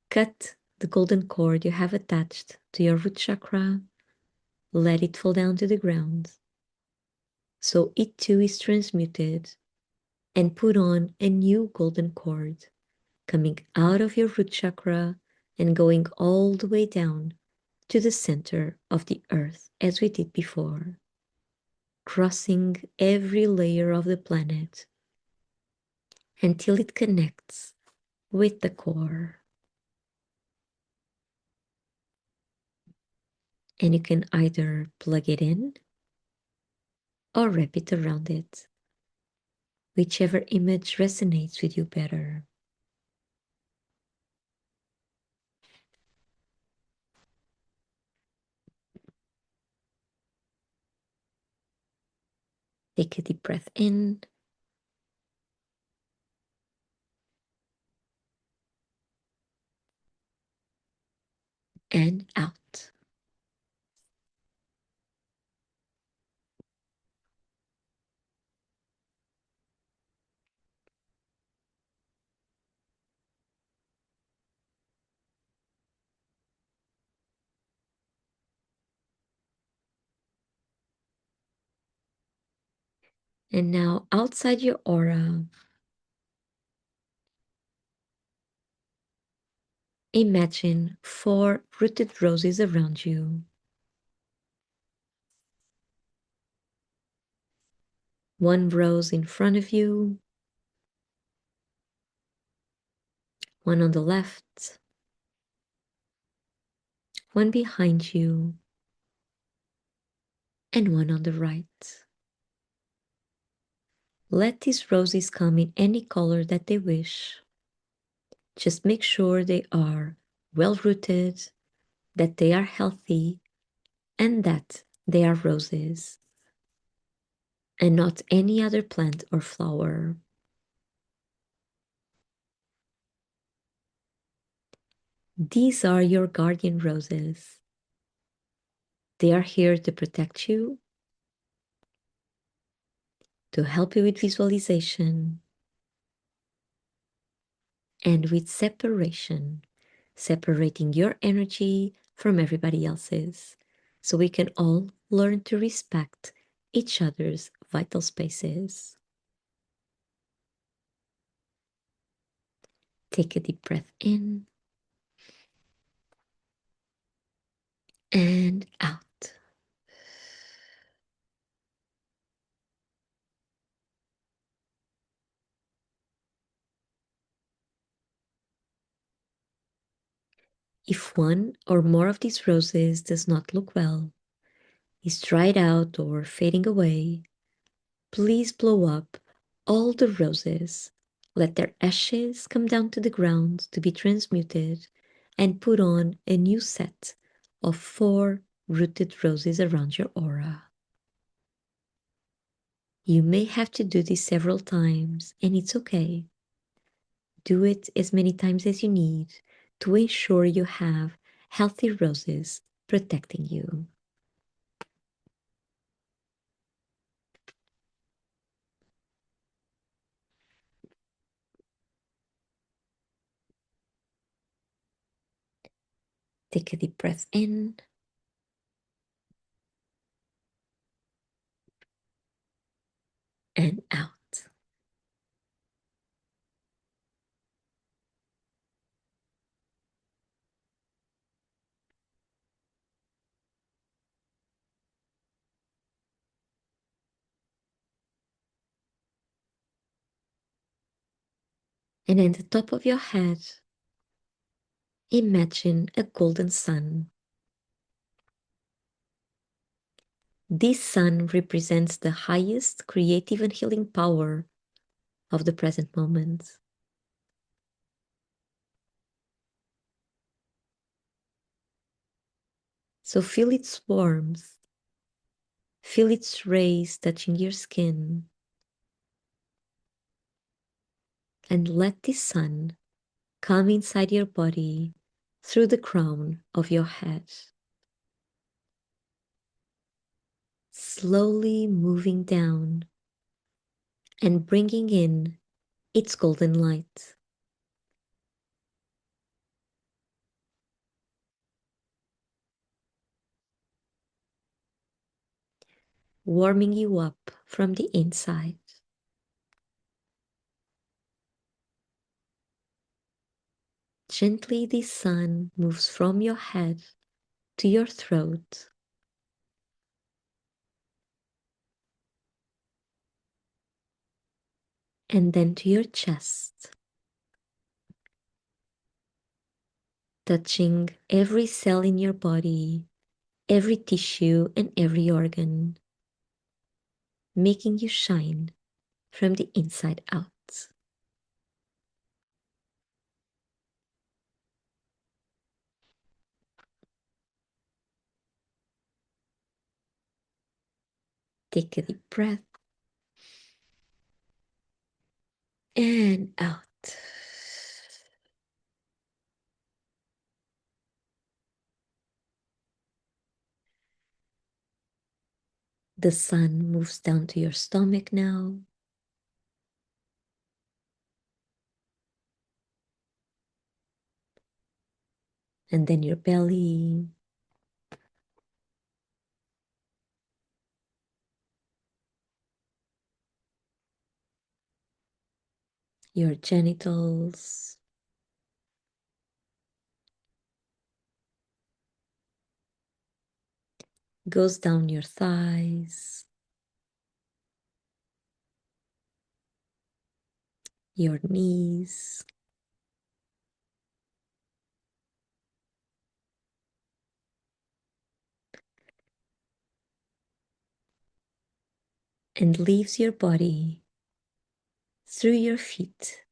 cut the golden cord you have attached to your root chakra, let it fall down to the ground, so it too is transmuted and put on a new golden cord coming out of your root chakra and going all the way down to the center of the earth as we did before, crossing every layer of the planet until it connects with the core. And you can either plug it in or wrap it around it, whichever image resonates with you better. Take a deep breath in and out. And now outside your aura, imagine 4 rooted roses around you. One rose in front of you, one on the left, one behind you, and one on the right. Let these roses come in any color that they wish. Just make sure they are well rooted, that they are healthy, and that they are roses and not any other plant or flower. These are your guardian roses. They are here to protect you, to help you with visualization, and with separation, separating your energy from everybody else's, so we can all learn to respect each other's vital spaces. Take a deep breath in and out. If one or more of these roses does not look well, is dried out or fading away, please blow up all the roses. Let their ashes come down to the ground to be transmuted and put on a new set of 4 rooted roses around your aura. You may have to do this several times, and it's okay. Do it as many times as you need to ensure you have healthy roses protecting you. Take a deep breath in and out. And at the top of your head, imagine a golden sun. This sun represents the highest creative and healing power of the present moment. So feel its warmth, feel its rays touching your skin, and let the sun come inside your body through the crown of your head, slowly moving down and bringing in its golden light. warming you up from the inside. Gently, the sun moves from your head to your throat, and then to your chest, touching every cell in your body, every tissue, and every organ, making you shine from the inside out. Take a deep breath and out. The sun moves down to your stomach now. And then your belly. Your genitals. Goes down your thighs. Your knees. And leaves your body through your feet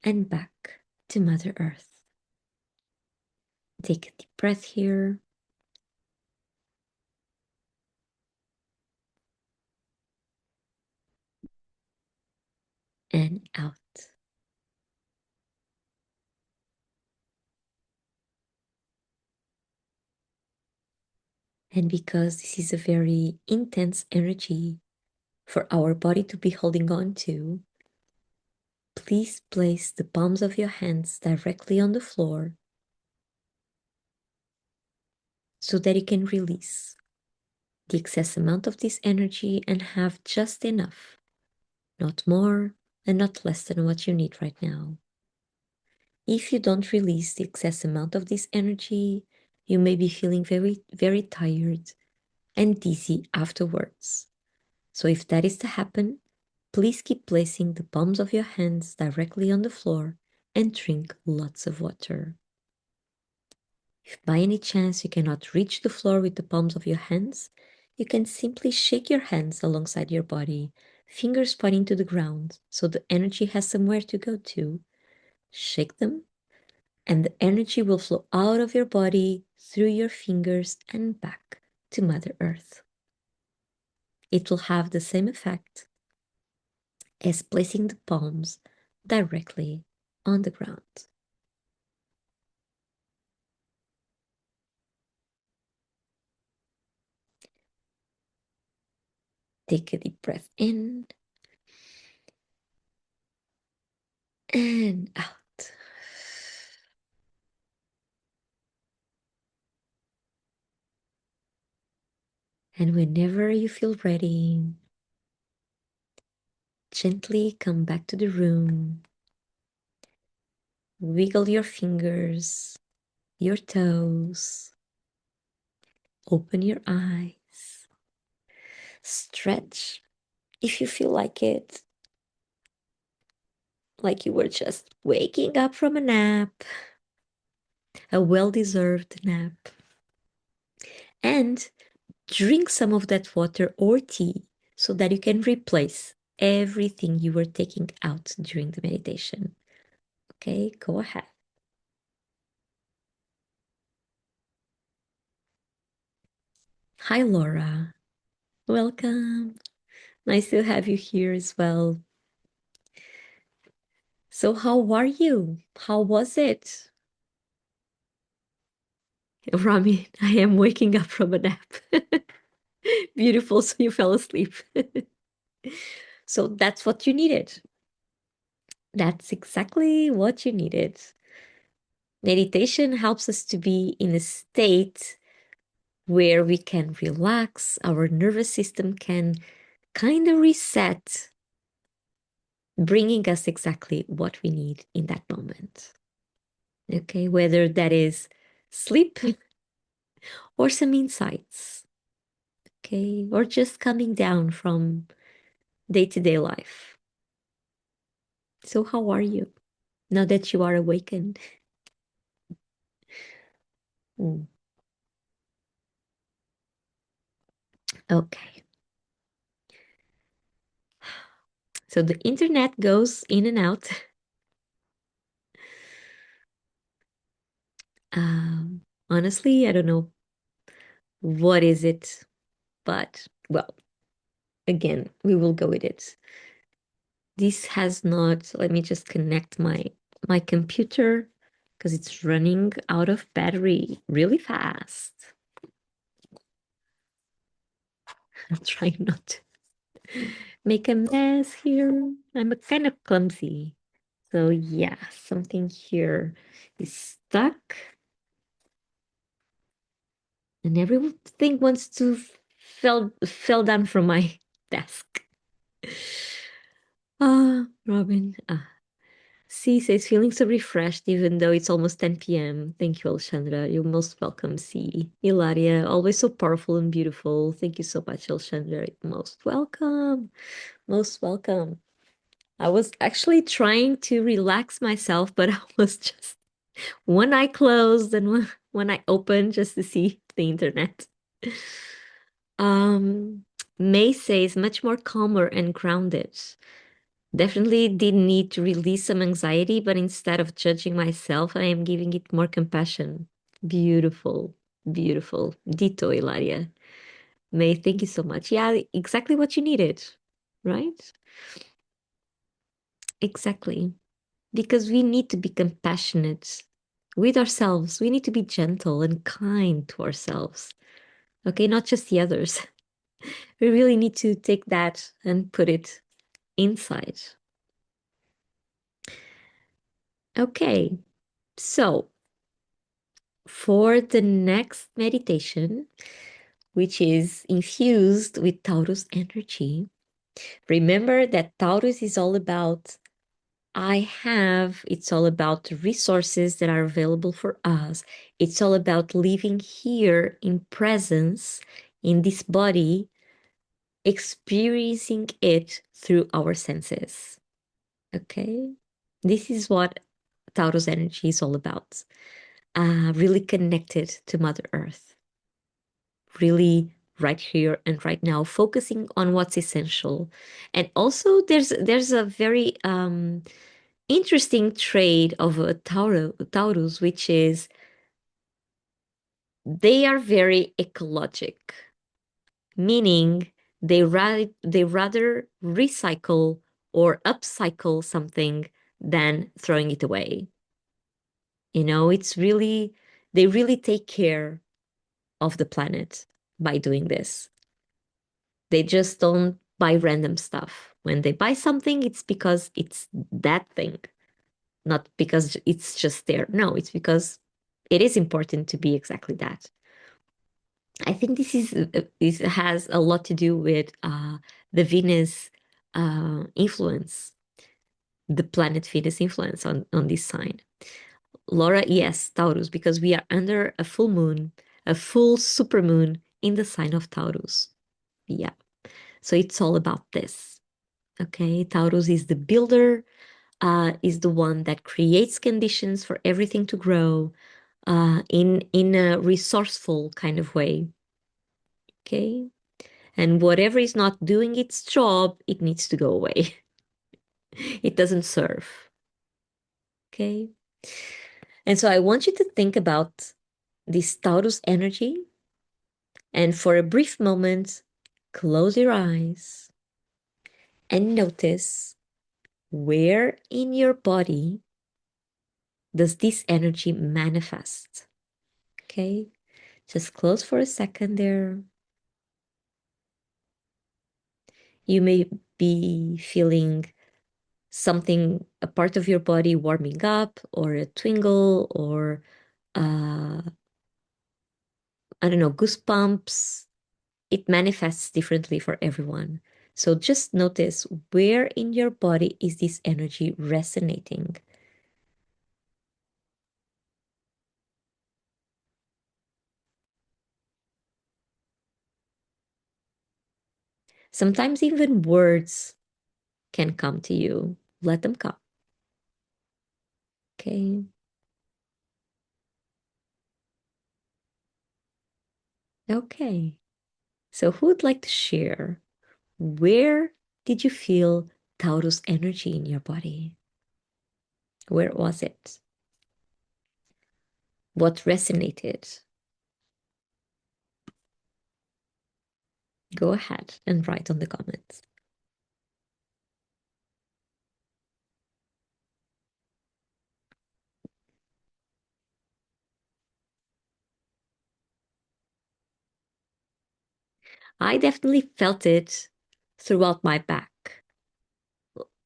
and back to Mother Earth. Take a deep breath here. And out. And because this is a very intense energy for our body to be holding on to, please place the palms of your hands directly on the floor so that you can release the excess amount of this energy and have just enough, not more and not less than what you need right now. If you don't release the excess amount of this energy, you may be feeling very, very tired and dizzy afterwards. So if that is to happen, please keep placing the palms of your hands directly on the floor and drink lots of water. If by any chance you cannot reach the floor with the palms of your hands, you can simply shake your hands alongside your body, fingers pointing to the ground, so the energy has somewhere to go to. Shake them, and the energy will flow out of your body through your fingers and back to Mother Earth. It will have the same effect as placing the palms directly on the ground. Take a deep breath in and out. And whenever you feel ready, gently come back to the room. Wiggle your fingers, your toes. Open your eyes. Stretch if you feel like it. Like you were just waking up from a nap, a well-deserved nap. And drink some of that water or tea so that you can replace everything you were taking out during the meditation. Okay, go ahead. Hi, Laura. Welcome. Nice to have you here as well. So, how are you? How was it? Rami, I am waking up from a nap. Beautiful, so you fell asleep. So, that's what you needed. That's exactly what you needed. Meditation helps us to be in a state where we can relax, our nervous system can kind of reset, bringing us exactly what we need in that moment. Okay, whether that is sleep or some insights, okay, or just coming down from day to day life. So, how are you now that you are awakened? Mm, okay, so the internet goes in and out. Honestly, I don't know what is it, but well, again, we will go with it. This has not, let me just connect my computer because it's running out of battery really fast. I'm trying not to make a mess here. I'm kind of clumsy. So yeah, something here is stuck and everything wants to fell down from my desk. Ah, Robin. C says, feeling so refreshed even though it's almost 10 p.m. Thank you, Alexandra. You're most welcome, C. Ilaria, always so powerful and beautiful. Thank you so much, Alexandra. Most welcome. Most welcome. I was actually trying to relax myself, but I was just one eye closed and one eye open just to see the internet. Um, May says, much more calmer and grounded. Definitely did need to release some anxiety, but instead of judging myself, I am giving it more compassion. Beautiful, beautiful. Dito, Ilaria. May, thank you so much. Yeah, exactly what you needed, right? Exactly. Because we need to be compassionate with ourselves. We need to be gentle and kind to ourselves. Okay, not just the others. We really need to take that and put it inside. Okay, so for the next meditation, which is infused with Taurus energy, remember that Taurus is all about it's all about the resources that are available for us. It's all about living here in presence in this body, experiencing it through our senses. Okay? This is what Taurus energy is all about. Really connected to Mother Earth, really right here and right now, focusing on what's essential. And also, there's a very interesting trait of a Taurus, which is they are very ecologic, meaning they rather recycle or upcycle something than throwing it away. It's really they really take care of the planet by doing this. They just don't buy random stuff. When they buy something, it's because it's that thing, not because it's just there. No, it's because it is important to be exactly that. I think this has a lot to do with the Venus influence, the planet Venus influence on this sign. Laura, yes, Taurus, because we are under a full moon, a full supermoon in the sign of Taurus. Yeah. So it's all about this. Okay. Taurus is the builder, is the one that creates conditions for everything to grow in a resourceful kind of way. Okay. And whatever is not doing its job, it needs to go away. It doesn't serve. Okay. And so I want you to think about this Taurus energy. And for a brief moment, close your eyes and notice where in your body does this energy manifest. Okay. Just close for a second there. You may be feeling something, a part of your body warming up, or a twingle, or uh, I don't know, goosebumps. It manifests differently for everyone. So just notice where in your body is this energy resonating. Sometimes even words can come to you. Let them come. Okay. Okay. So who would like to share? Where did you feel Taurus energy in your body? Where was it? What resonated? Go ahead and write on the comments. I definitely felt it throughout my back,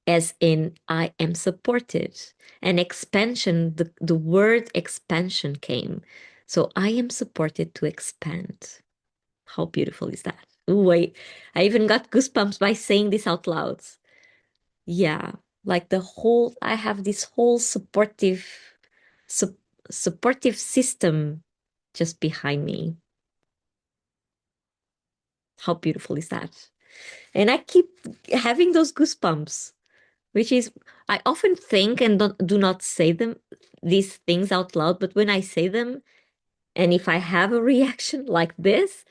as in I am supported. And expansion, the word expansion came. So I am supported to expand. How beautiful is that? Ooh, I even got goosebumps by saying this out loud. Yeah, like I have this whole su- supportive system just behind me. How beautiful is that? And I keep having those goosebumps, which is, I often think and do not say these things out loud, but when I say them, and if I have a reaction like this,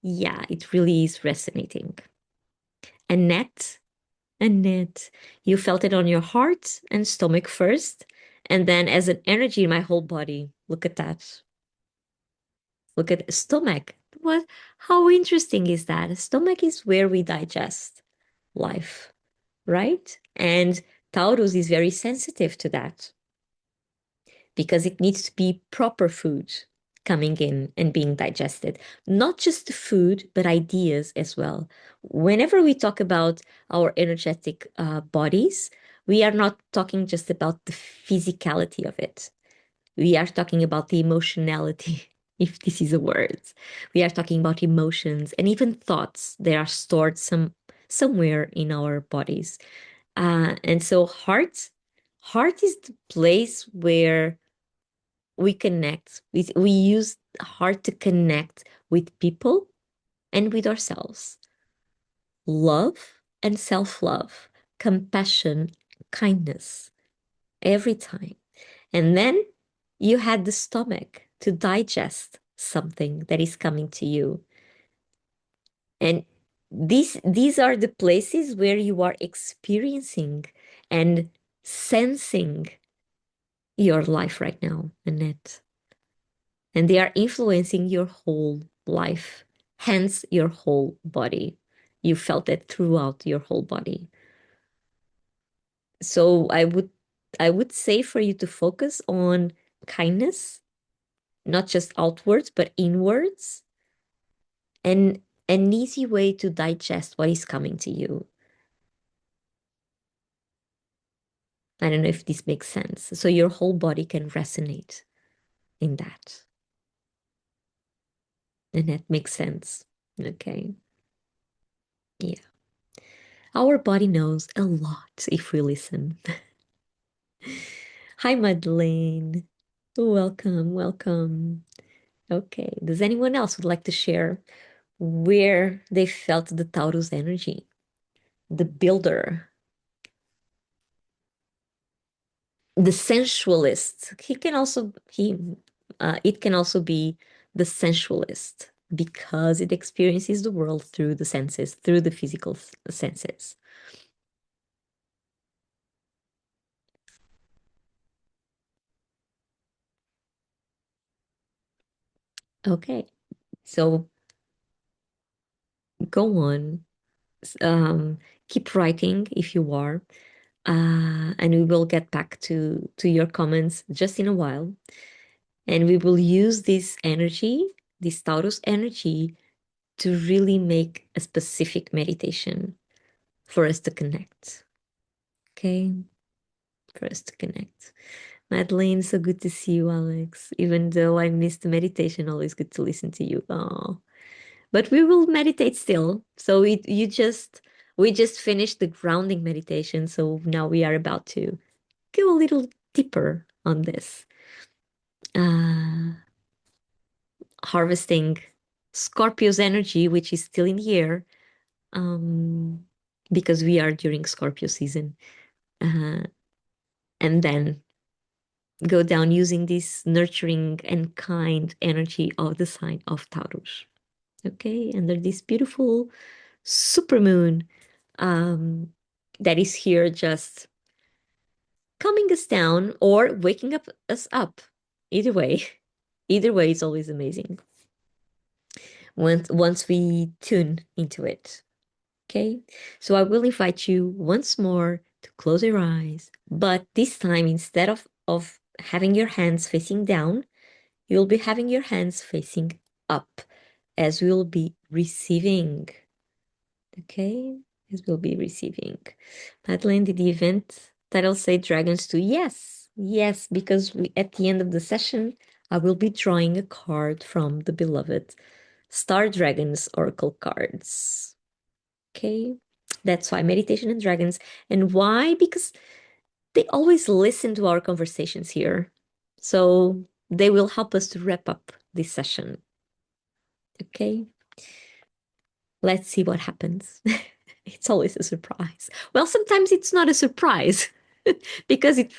yeah, it really is resonating. Annette, Annette, you felt it on your heart and stomach first, and then as an energy in my whole body. Look at that. Look at stomach. What? How interesting is that? Stomach is where we digest life, right? And Taurus is very sensitive to that because it needs to be proper food coming in and being digested. Not just the food, but ideas as well. Whenever we talk about our energetic bodies, we are not talking just about the physicality of it. We are talking about the emotionality, if this is a word. We are talking about emotions and even thoughts that are stored somewhere in our bodies. And so heart is the place where we connect. We use heart to connect with people and with ourselves. Love and self-love, compassion, kindness, every time. And then you had the stomach to digest something that is coming to you. And these are the places where you are experiencing and sensing your life right now, Annette. And they are influencing your whole life, hence your whole body. You felt it throughout your whole body. So I would say for you to focus on kindness, not just outwards, but inwards, and an easy way to digest what is coming to you. I don't know if this makes sense. So your whole body can resonate in that. And that makes sense. Okay. Yeah. Our body knows a lot if we listen. Hi, Madeleine. Welcome, welcome. Okay. Does anyone else would like to share where they felt the Taurus energy? The builder, the sensualist. It can also be the sensualist because it experiences the world through the senses, through the physical senses. Okay, so go on, um, keep writing if you are, and we will get back to your comments just in a while, and we will use this energy, this Taurus energy, to really make a specific meditation for us to connect. Okay, for us to connect. Madeline, so good to see you, Alex. Even though I missed the meditation, always good to listen to you. Oh, but we will meditate still. So we just finished the grounding meditation. So now we are about to go a little deeper on this. Uh, Harvesting Scorpio's energy, which is still in the air, um, because we are during Scorpio season. Uh, and then go down using this nurturing and kind energy of the sign of Taurus. Okay, under this beautiful supermoon um, that is here just calming us down or waking up us up. Either way, either way is always amazing once we tune into it. Okay, so I will invite you once more to close your eyes, but this time instead of having your hands facing down, you'll be having your hands facing up as we'll be receiving. Okay, as we'll be receiving. Madeline, did the event title say Dragons too? Yes, yes, because at the end of the session, I will be drawing a card from the beloved Star Dragons Oracle cards. Okay, that's why meditation and dragons. And why? Because they always listen to our conversations here. So they will help us to wrap up this session. Okay, let's see what happens. It's always a surprise. Well, sometimes it's not a surprise because it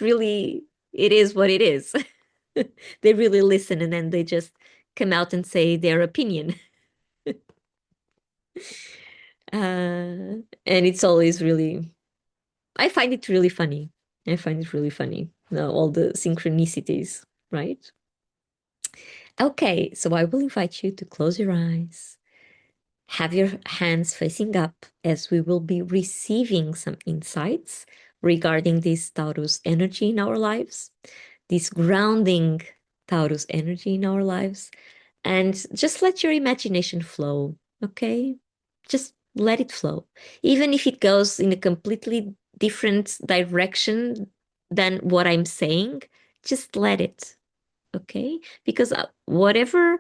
is what it is. They really listen and then they just come out and say their opinion. And it's always really, I find it really funny. I find it really funny. All the synchronicities, right? Okay, so I will invite you to close your eyes. Have your hands facing up as we will be receiving some insights regarding this Taurus energy in our lives, this grounding Taurus energy in our lives. And just let your imagination flow, okay? Just let it flow. Even if it goes in a completely different direction than what I'm saying, just let it, okay? Because whatever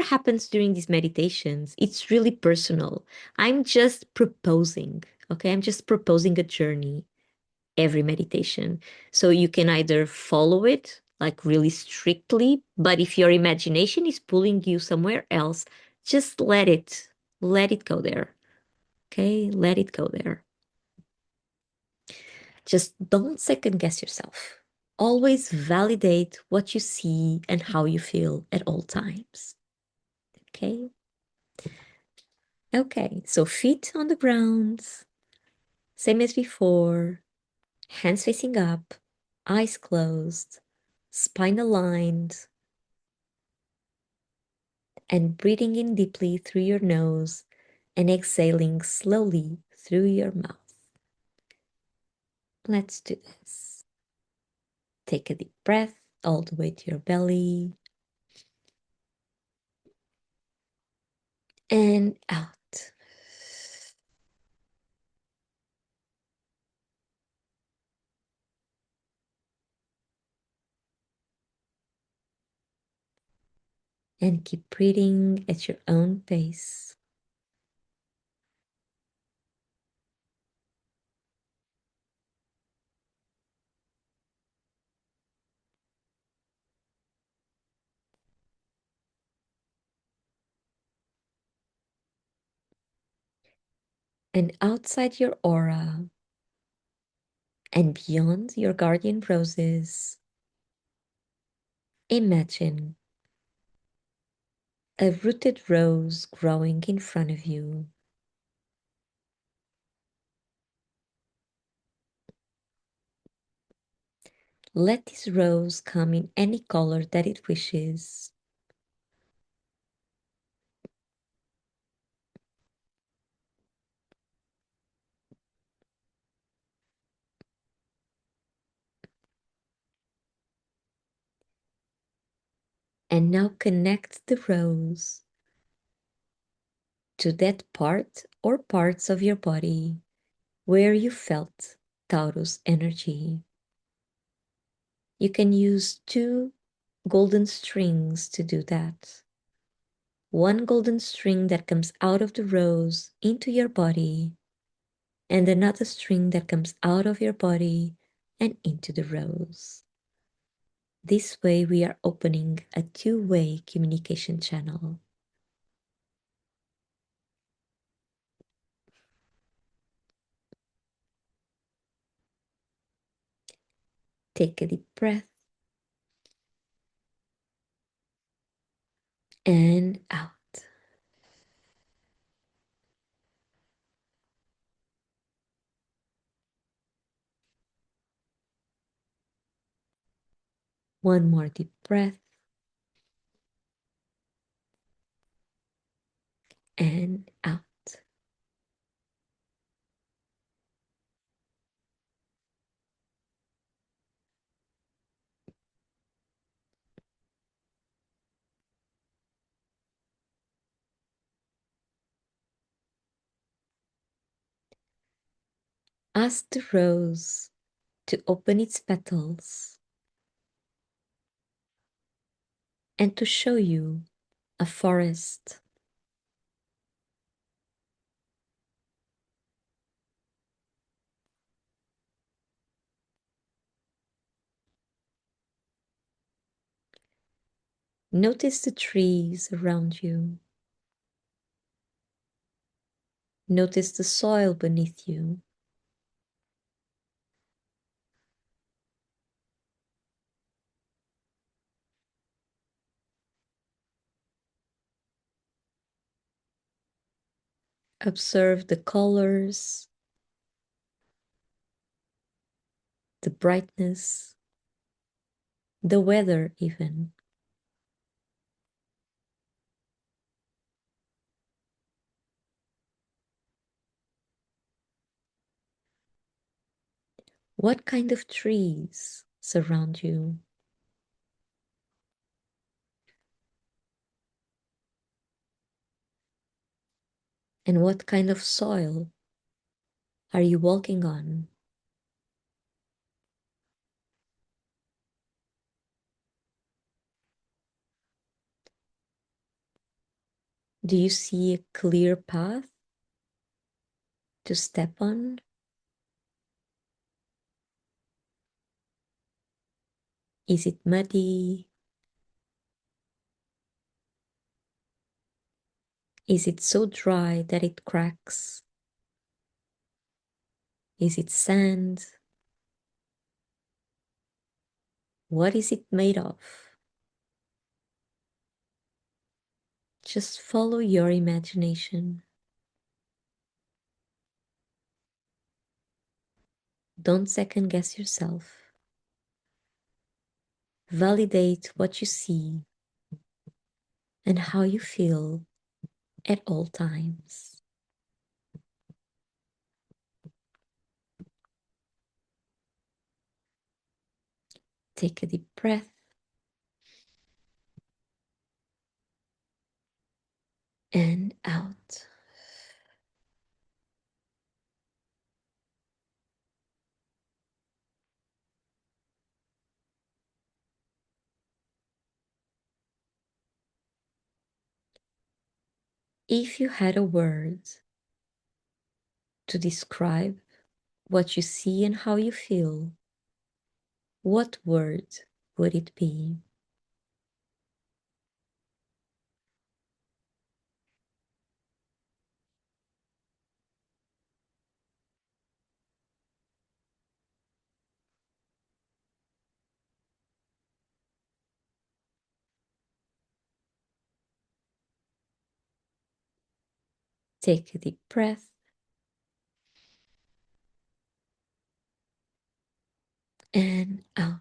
happens during these meditations, it's really personal. I'm just proposing, okay? I'm just proposing a journey every meditation. So you can either follow it like really strictly, but if your imagination is pulling you somewhere else, just let it go there. Okay? Let it go there. Just don't second guess yourself. Always validate what you see and how you feel at all times. Okay? Okay, so feet on the ground, same as before, hands facing up, eyes closed, spine aligned, and breathing in deeply through your nose and exhaling slowly through your mouth. Let's do this. Take a deep breath all the way to your belly and out. And keep breathing at your own pace. And outside your aura and beyond your guardian roses, imagine a rooted rose growing in front of you. Let this rose come in any color that it wishes. And now connect the rose to that part or parts of your body where you felt Taurus energy. You can use two golden strings to do that. One golden string that comes out of the rose into your body, and another string that comes out of your body and into the rose. This way, we are opening a two-way communication channel. Take a deep breath and out. One more deep breath and out. Ask the rose to open its petals and to show you a forest. Notice the trees around you. Notice the soil beneath you. Observe the colors, the brightness, the weather even. What kind of trees surround you? And what kind of soil are you walking on? Do you see a clear path to step on? Is it muddy? Is it so dry that it cracks? Is it sand? What is it made of? Just follow your imagination. Don't second guess yourself. Validate what you see and how you feel at all times. Take a deep breath and out. If you had a word to describe what you see and how you feel, what word would it be? Take a deep breath and out.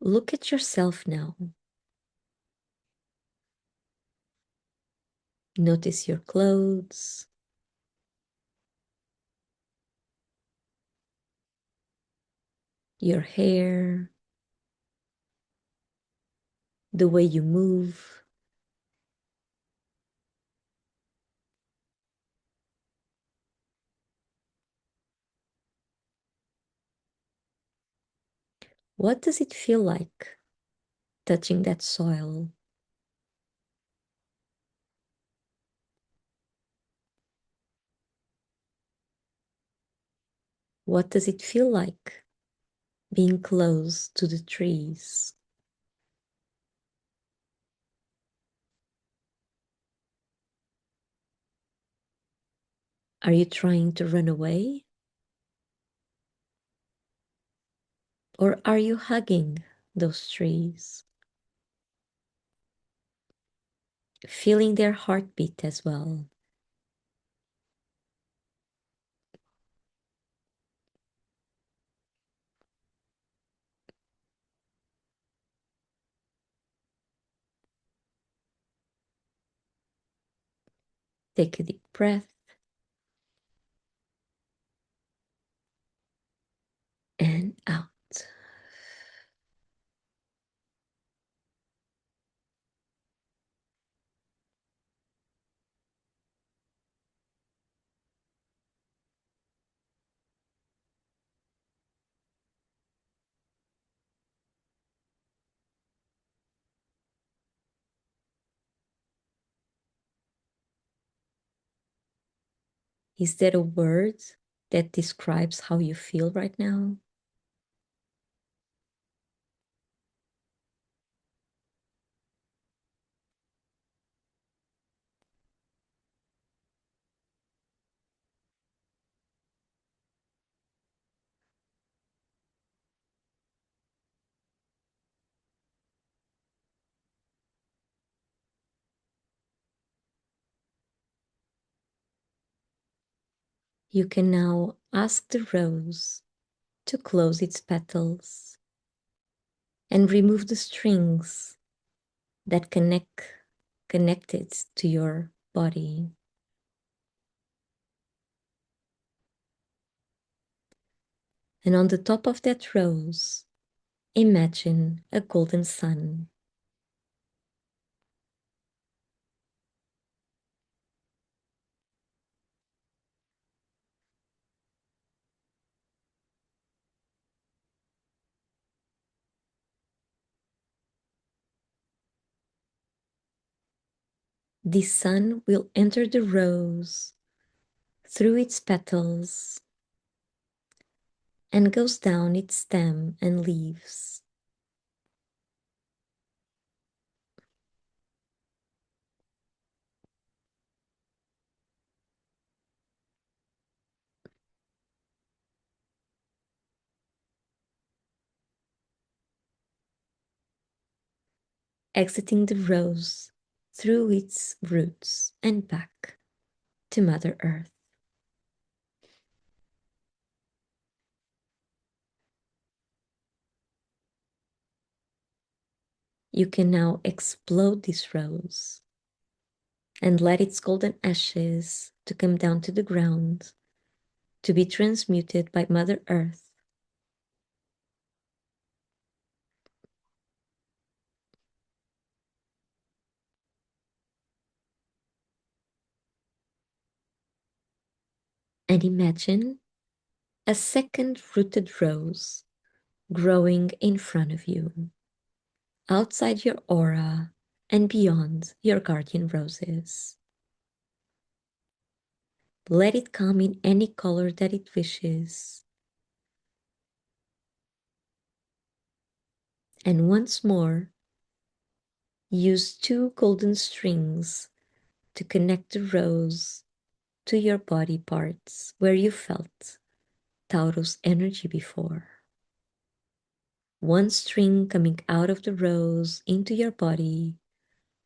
Look at yourself now. Notice your clothes, your hair, the way you move. What does it feel like touching that soil? What does it feel like being close to the trees? Are you trying to run away? Or are you hugging those trees? Feeling their heartbeat as well. Take a deep breath and out. Is there a word that describes how you feel right now? You can now ask the rose to close its petals and remove the strings that connect it to your body. And on the top of that rose, imagine a golden sun. The sun will enter the rose through its petals and goes down its stem and leaves. Exiting the rose through its roots and back to Mother Earth. You can now explode this rose and let its golden ashes to come down to the ground to be transmuted by Mother Earth. And imagine a second rooted rose growing in front of you, outside your aura and beyond your guardian roses. Let it come in any color that it wishes. And once more, use two golden strings to connect the rose to your body parts where you felt Taurus energy before. One string coming out of the rose into your body,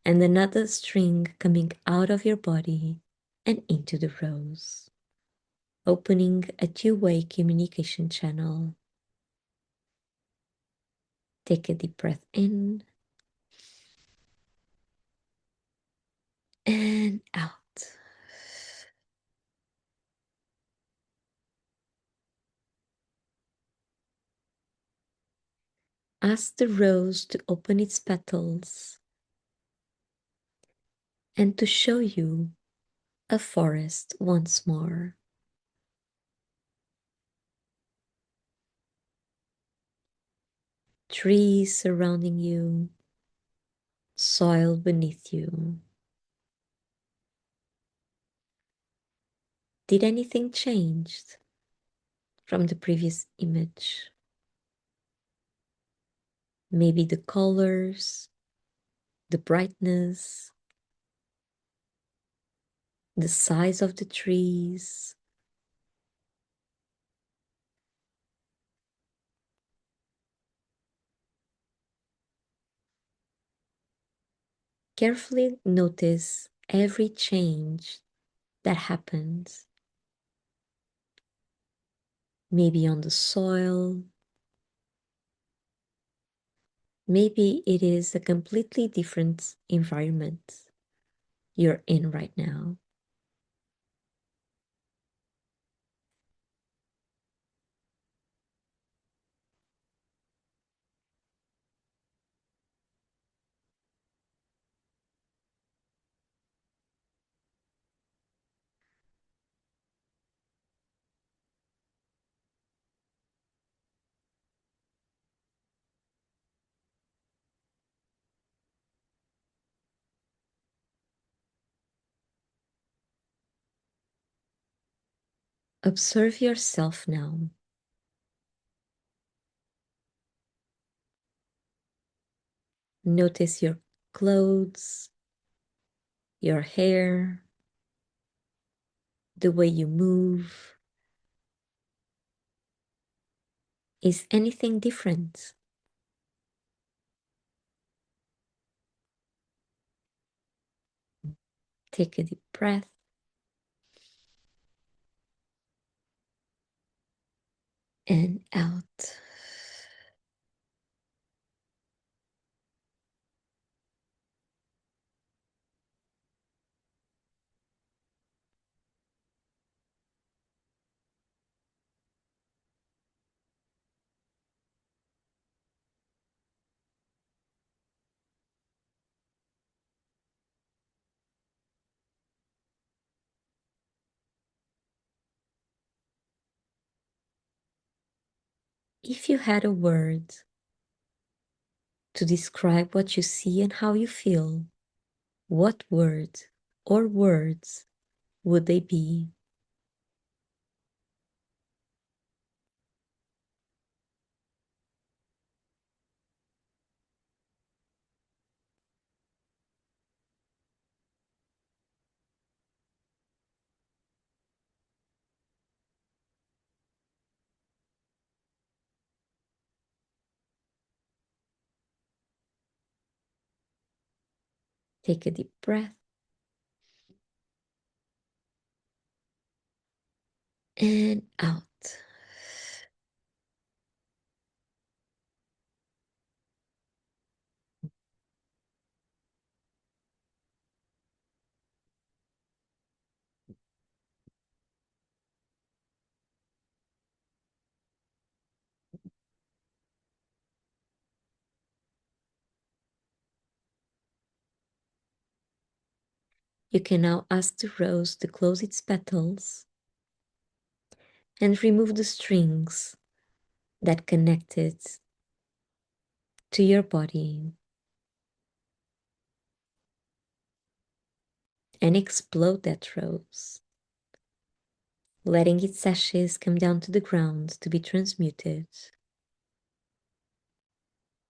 and another string coming out of your body and into the rose, opening a two-way communication channel. Take a deep breath in and out. Ask the rose to open its petals and to show you a forest once more. Trees surrounding you, soil beneath you. Did anything change from the previous image? Maybe the colors, the brightness, the size of the trees. Carefully notice every change that happens. Maybe on the soil. Maybe it is a completely different environment you're in right now. Observe yourself now. Notice your clothes, your hair, the way you move. Is anything different? Take a deep breath and out. If you had a word to describe what you see and how you feel, what word or words would they be? Take a deep breath and out. You can now ask the rose to close its petals and remove the strings that connect it to your body and explode that rose, letting its ashes come down to the ground to be transmuted.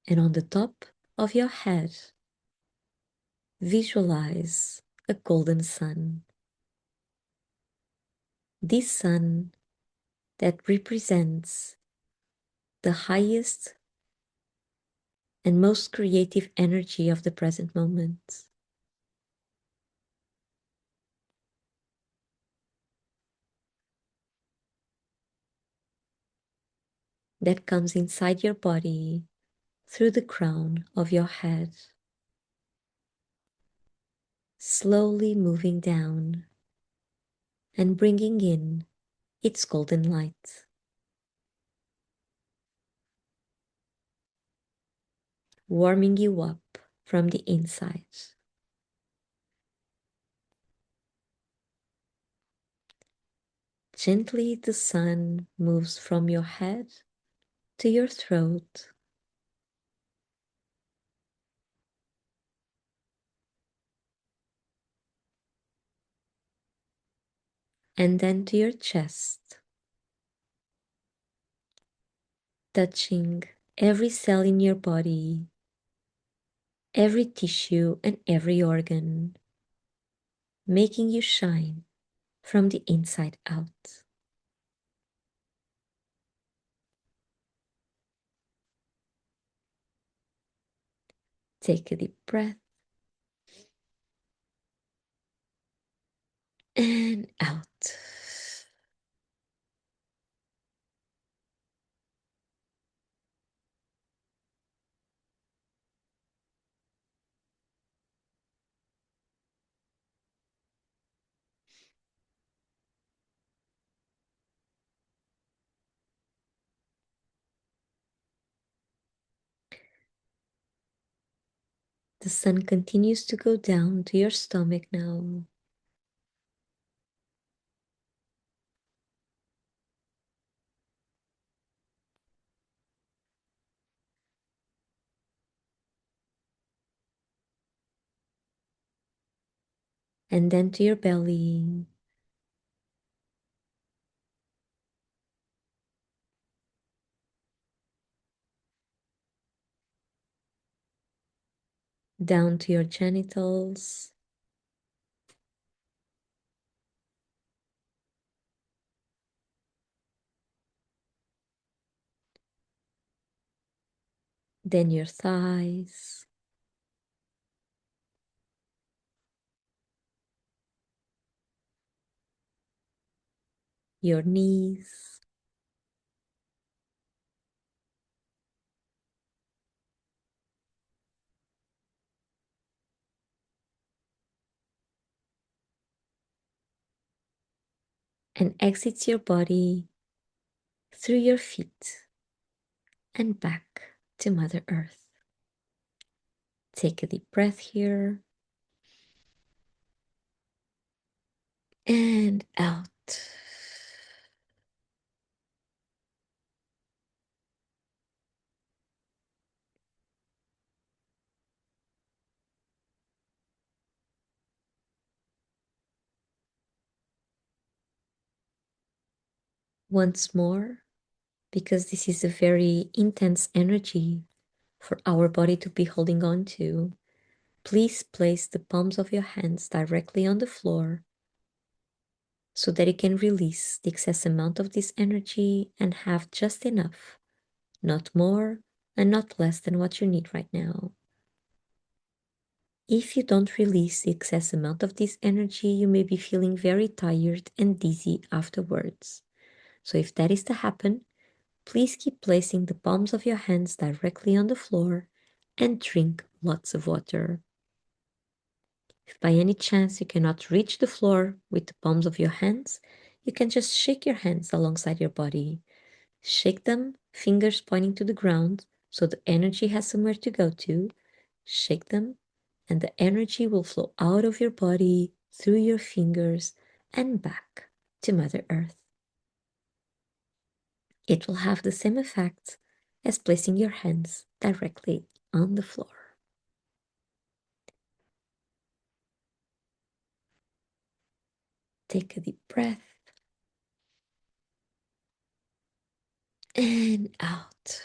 And on the top of your head, visualize a golden sun. This sun that represents the highest and most creative energy of the present moment. That comes inside your body through the crown of your head, slowly moving down and bringing in its golden light, warming you up from the inside. Gently, the sun moves from your head to your throat, and then to your chest, touching every cell in your body, every tissue, and every organ, making you shine from the inside out. Take a deep breath and out. The sun continues to go down to your stomach now. And then to your belly. Down to your genitals. Then your thighs. Your knees. And exits your body through your feet and back to Mother Earth. Take a deep breath here and out. Once more, because this is a very intense energy for our body to be holding on to, please place the palms of your hands directly on the floor so that you can release the excess amount of this energy and have just enough, not more and not less than what you need right now. If you don't release the excess amount of this energy, you may be feeling very tired and dizzy afterwards. So if that is to happen, please keep placing the palms of your hands directly on the floor and drink lots of water. If by any chance you cannot reach the floor with the palms of your hands, you can just shake your hands alongside your body. Shake them, fingers pointing to the ground, so the energy has somewhere to go to. Shake them, and the energy will flow out of your body, through your fingers, and back to Mother Earth. It will have the same effect as placing your hands directly on the floor. Take a deep breath and out.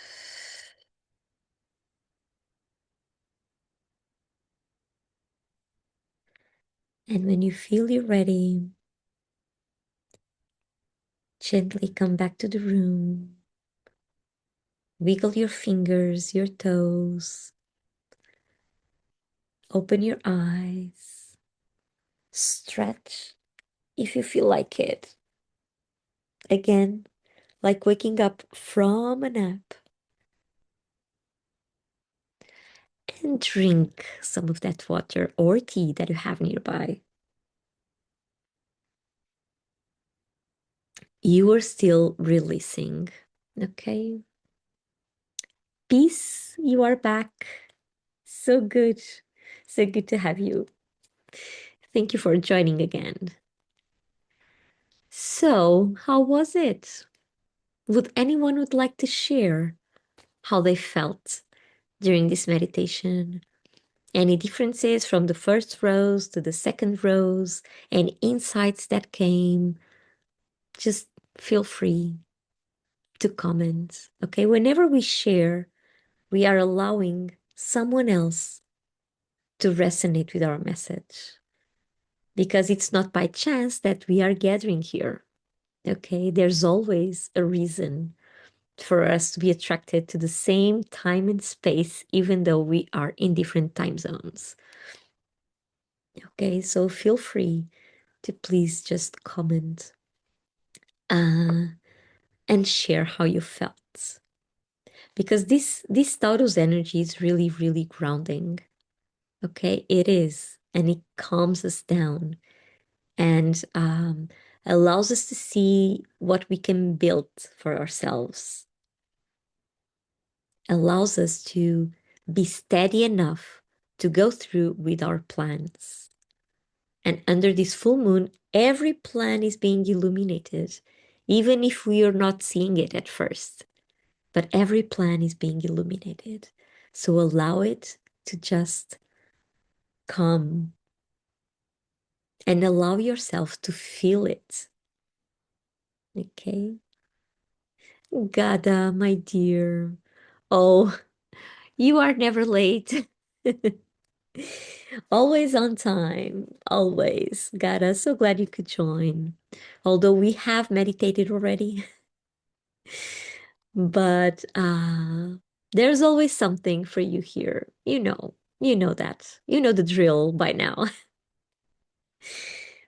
And when you feel you're ready, gently come back to the room. Wiggle your fingers, your toes. Open your eyes. Stretch if you feel like it. Again, like waking up from a nap. and drink some of that water or tea that you have nearby. You are still releasing. Okay. Peace, you are back. So good. So good to have you. Thank you for joining again. So, how was it? Would anyone would like to share how they felt during this meditation? Any differences from the first rose to the second rose? Any insights that came? Just feel free to comment. Okay, whenever we share, we are allowing someone else to resonate with our message because it's not by chance that we are gathering here. Okay, there's always a reason for us to be attracted to the same time and space, even though we are in different time zones. Okay, so feel free to please just comment and share how you felt. Because this Taurus energy is really, really grounding. Okay, it is. And it calms us down and allows us to see what we can build for ourselves, allows us to be steady enough to go through with our plans. And under this full moon, every plan is being illuminated, even if we are not seeing it at first. But every plan is being illuminated. So allow it to just come and allow yourself to feel it. Okay? Gada, my dear. Oh, you are never late. Always on time. Always. Gada, so glad you could join. Although we have meditated already, but there's always something for you here. You know that. You know the drill by now.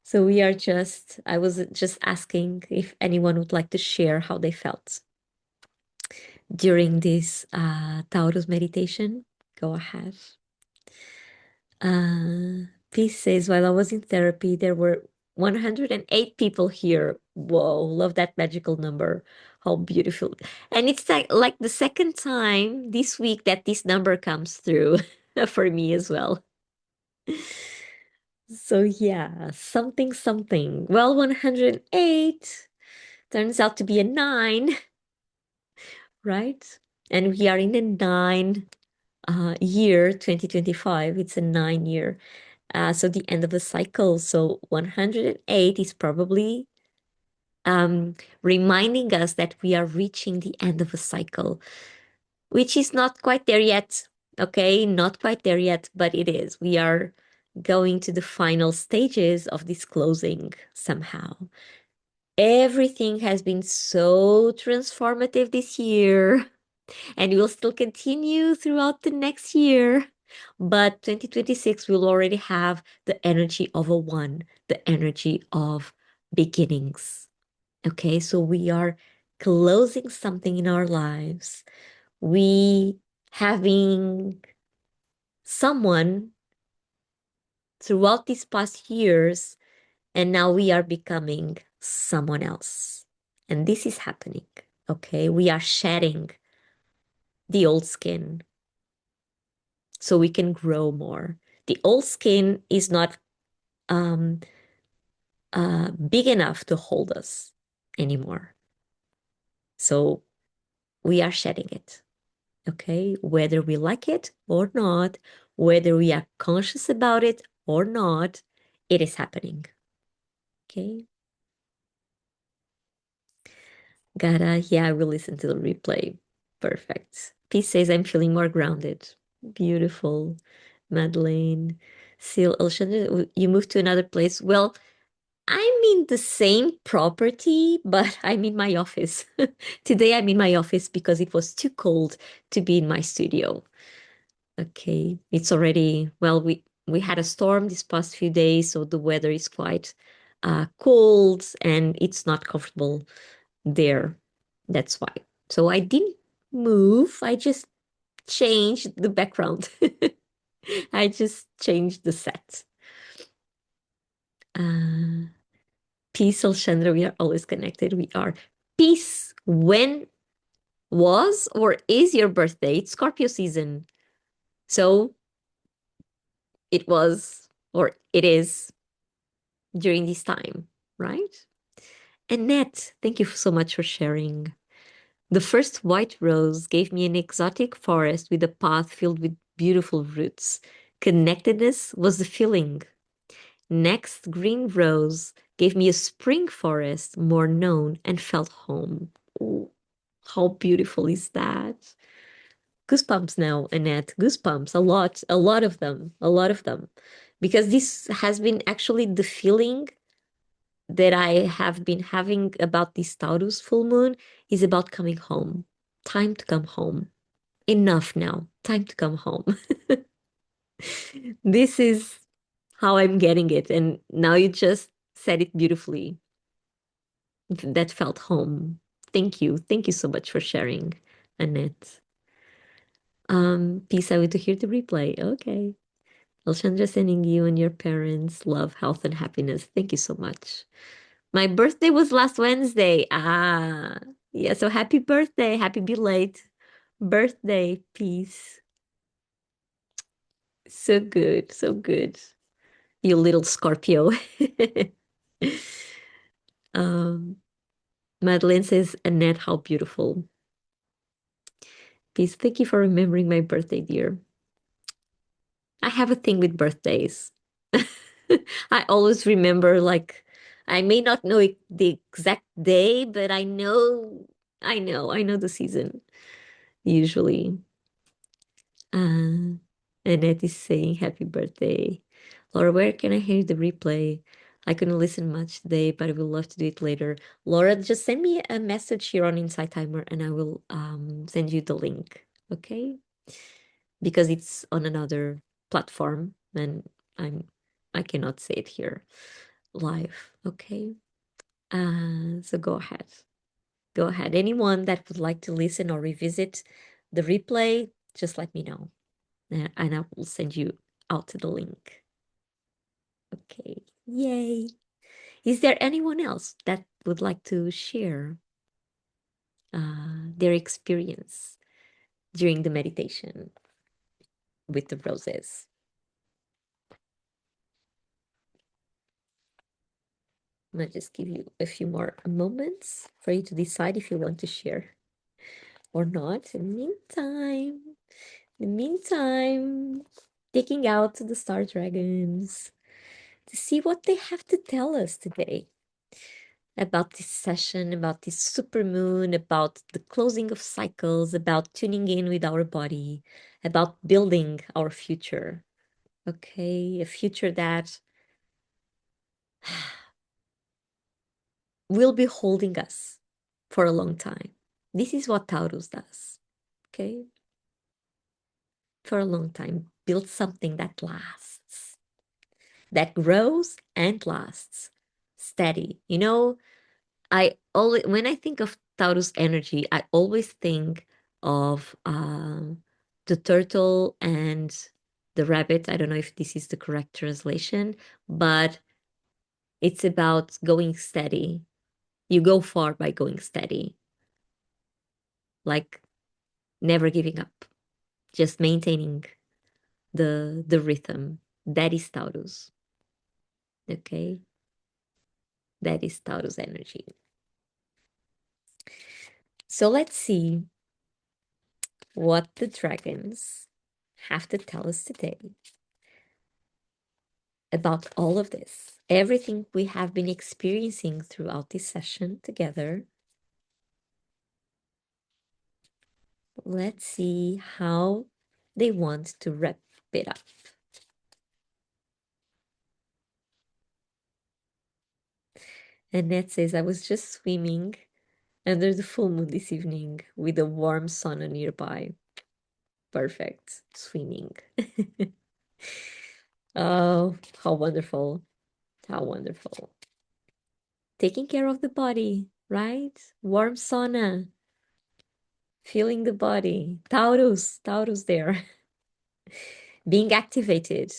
So I was just asking if anyone would like to share how they felt during this Taurus meditation. Go ahead. Peace says, while I was in therapy, there were 108 people here. Whoa, love that magical number. How beautiful. And it's like the second time this week that this number comes through for me as well. So yeah, something, something. Well, 108 turns out to be a nine, right? And we are in a nine year, 2025. It's a 9 year. So the end of the cycle. So 108 is probably reminding us that we are reaching the end of a cycle, which is not quite there yet. Okay, not quite there yet, but it is. We are going to the final stages of this closing somehow. Everything has been so transformative this year, and will still continue throughout the next year. But 2026 will already have the energy of a one, the energy of beginnings. Okay, so we are closing something in our lives. We having someone throughout these past years, and now we are becoming someone else. And this is happening. Okay, we are shedding the old skin so we can grow more. The old skin is not um, big enough to hold us anymore. So we are shedding it, okay? Whether we like it or not, whether we are conscious about it or not, it is happening, okay? Yeah, I will listen to the replay. Perfect. Peace says, I'm feeling more grounded. Beautiful. Madeleine. Seal, Alexandra, you moved to another place. Well, I'm in the same property, but I'm in my office. Today I'm in my office because it was too cold to be in my studio. Okay, it's already, well, we had a storm this past few days, so the weather is quite cold and it's not comfortable there. That's why. So I didn't move. I just changed the background. I just changed the set. Uh, Peace, Alchandra. We are always connected. We are. Peace. When was or is your birthday? It's Scorpio season. So it was or it is during this time, right? Annette, thank you so much for sharing. The first white rose gave me an exotic forest with a path filled with beautiful roots. Connectedness was the feeling. Next, green rose gave me a spring forest, more known, and felt home. Ooh, how beautiful is that? Goosebumps now, Annette. Goosebumps. A lot of them, a lot of them. Because this has been actually the feeling that I have been having about this Taurus full moon is about coming home. Time to come home. Enough now. Time to come home. This is how I'm getting it. And now you just said it beautifully. That felt home. Thank you. Thank you so much for sharing, Annette. Peace, I want to hear the replay. Okay. Alchandra sending you and your parents love, health, and happiness. Thank you so much. My birthday was last Wednesday. Ah, yeah. So happy birthday. Happy belated birthday. Peace. So good. So good. You little Scorpio. um, Madeline says, Annette, how beautiful. Peace. Thank you for remembering my birthday, dear. I have a thing with birthdays. I always remember, like, I may not know the exact day, but I know the season usually. Annette is saying happy birthday. Laura, where can I hear the replay? I couldn't listen much today, but I would love to do it later. Laura, just send me a message here on Insight Timer and I will send you the link. Okay? Because it's on another platform and I'm I cannot say it here live. Okay. So go ahead. Go ahead. Anyone that would like to listen or revisit the replay, just let me know. And I will send you out the link. Okay. Yay. Is there anyone else that would like to share their experience during the meditation with the roses? I'm gonna just give you a few more moments for you to decide if you want to share or not. In the meantime, taking out the star dragons to see what they have to tell us today about this session, about this supermoon, about the closing of cycles, about tuning in with our body, about building our future. Okay, a future that will be holding us for a long time. This is what Taurus does. Okay, for a long time, build something that lasts, that grows and lasts, steady. You know, I always, when I think of Taurus energy, I always think of the turtle and the rabbit. I don't know if this is the correct translation, but it's about going steady. You go far by going steady, like never giving up, just maintaining the rhythm. That is Taurus. Okay, that is Taurus energy. So let's see what the dragons have to tell us today about all of this, everything we have been experiencing throughout this session together. Let's see how they want to wrap it up. Annette says, I was just swimming under the full moon this evening with a warm sauna nearby. Perfect. Swimming. Oh, how wonderful. How wonderful. Taking care of the body, right? Warm sauna. Feeling the body. Taurus there. being activated.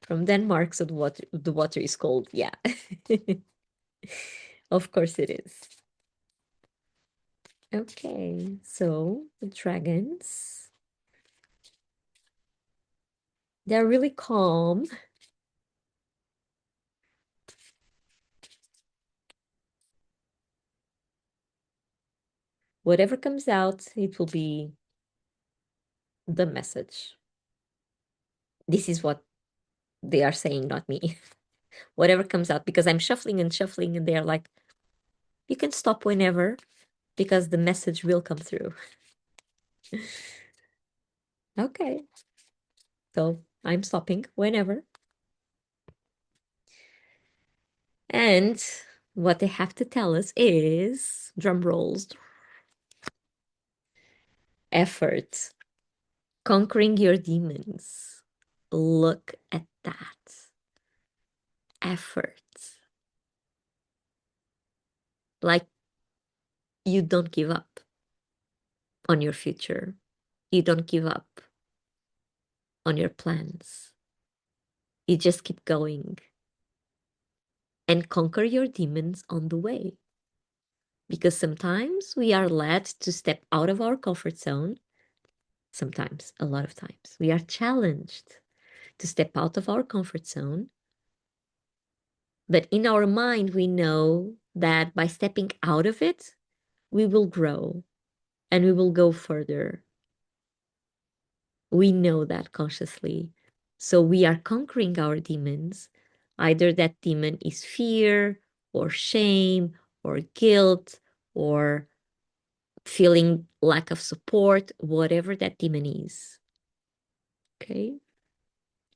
From Denmark, so the water is cold. Yeah. Of course it is. Okay, so the dragons, they're really calm. Whatever comes out, it will be the message. This is what they are saying, not me. Whatever comes out, because I'm shuffling and shuffling, and they're like, you can stop whenever, because the message will come through. Okay, so I'm stopping whenever. And what they have to tell us is, drum rolls, effort, conquering your demons. Look at that. Effort. Like, you don't give up on your future. You don't give up on your plans. You just keep going and conquer your demons on the way. Because sometimes we are led to step out of our comfort zone. Sometimes, a lot of times, we are challenged to step out of our comfort zone. But in our mind, we know that by stepping out of it, we will grow and we will go further. We know that consciously. So we are conquering our demons. Either that demon is fear or shame or guilt or feeling lack of support, whatever that demon is. Okay?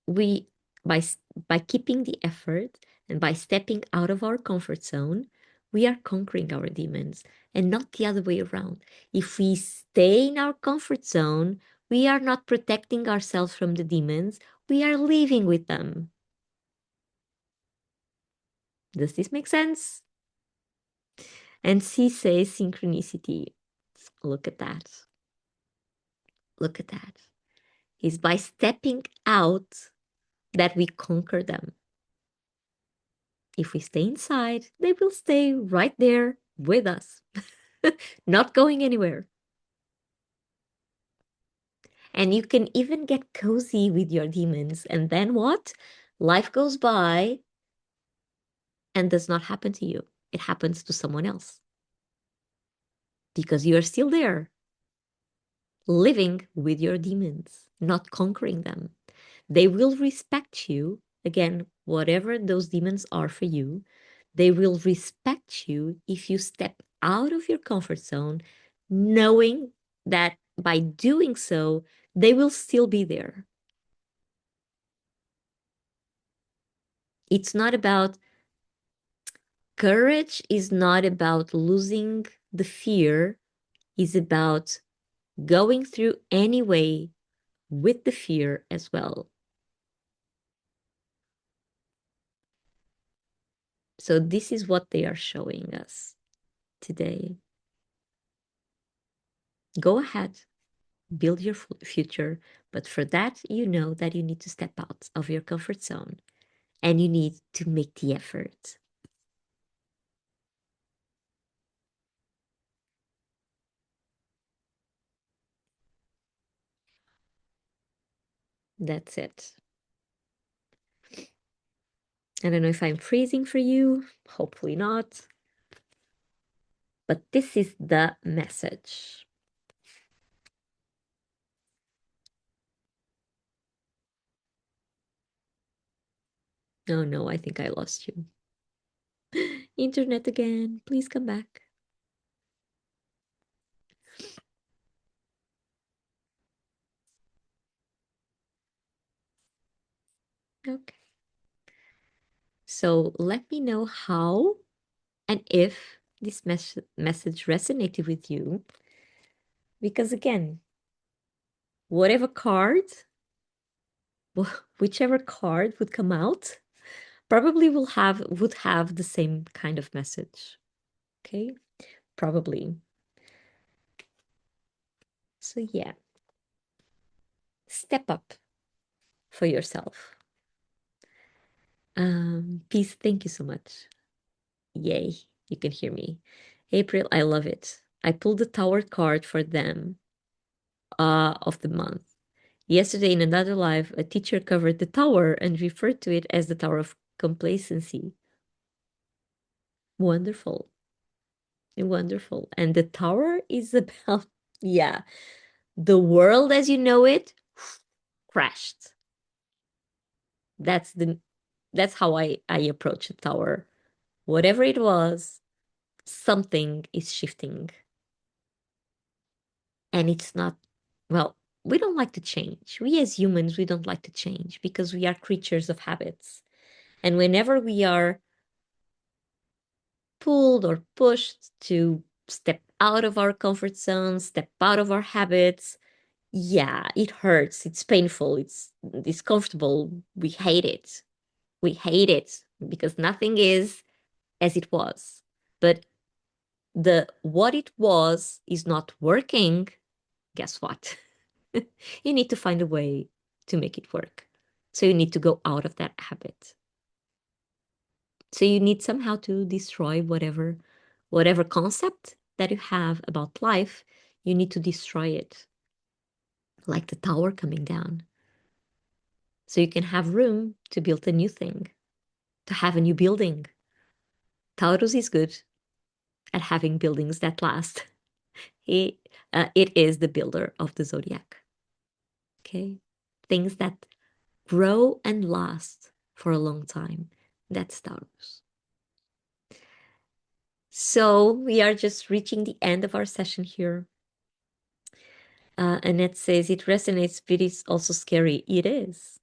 We by by keeping the effort and by stepping out of our comfort zone, we are conquering our demons and not the other way around. If we stay in our comfort zone, we are not protecting ourselves from the demons, we are living with them. Does this make sense? And C says synchronicity. Look at that. Look at that. It's by stepping out that we conquer them. If we stay inside, they will stay right there with us, not going anywhere. And you can even get cozy with your demons. And then what? Life goes by and does not happen to you. It happens to someone else because you are still there, living with your demons, not conquering them. They will respect you. Again, whatever those demons are for you, they will respect you if you step out of your comfort zone, knowing that by doing so, they will still be there. It's not about courage, is not about losing the fear, is about going through anyway with the fear as well. So this is what they are showing us today. Go ahead, build your future, but for that, you know that you need to step out of your comfort zone and you need to make the effort. That's it. I don't know if I'm freezing for you, hopefully not. But this is the message. Oh no, I think I lost you. Internet again, please come back. Okay. So let me know how and if this message resonated with you. Because again, whatever card, whichever card would come out, probably would have the same kind of message. Okay? Probably. So yeah, step up for yourself. Peace, thank you so much. Yay, you can hear me. April, I love it. I pulled the tower card for them of the month. Yesterday, in another live, a teacher covered the tower and referred to it as the Tower of Complacency. Wonderful. Wonderful. And the tower is about, yeah, the world as you know it crashed. That's the that's how I approach a tower. Whatever it was, something is shifting. And it's not, well, we don't like to change. We as humans, we don't like to change because we are creatures of habits. And whenever we are pulled or pushed to step out of our comfort zone, step out of our habits, yeah, it hurts. It's painful. It's discomfortable. We hate it. We hate it because nothing is as it was. But the what it was is not working. Guess what? You need to find a way to make it work. So you need to go out of that habit. So you need somehow to destroy whatever concept that you have about life, you need to destroy it. Like the tower coming down. So you can have room to build a new thing, to have a new building. Taurus is good at having buildings that last. It is the builder of the zodiac. Okay? Things that grow and last for a long time. That's Taurus. So we are just reaching the end of our session here. Annette says it resonates, but it's also scary. It is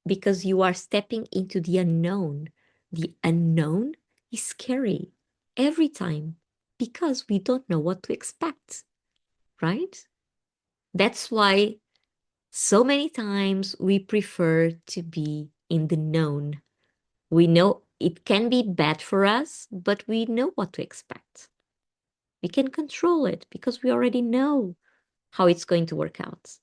because you are stepping into the unknown. The unknown is scary every time because we don't know what to expect, right? That's why so many times we prefer to be in the known. We know it can be bad for us, but we know what to expect. We can control it because we already know how it's going to work out.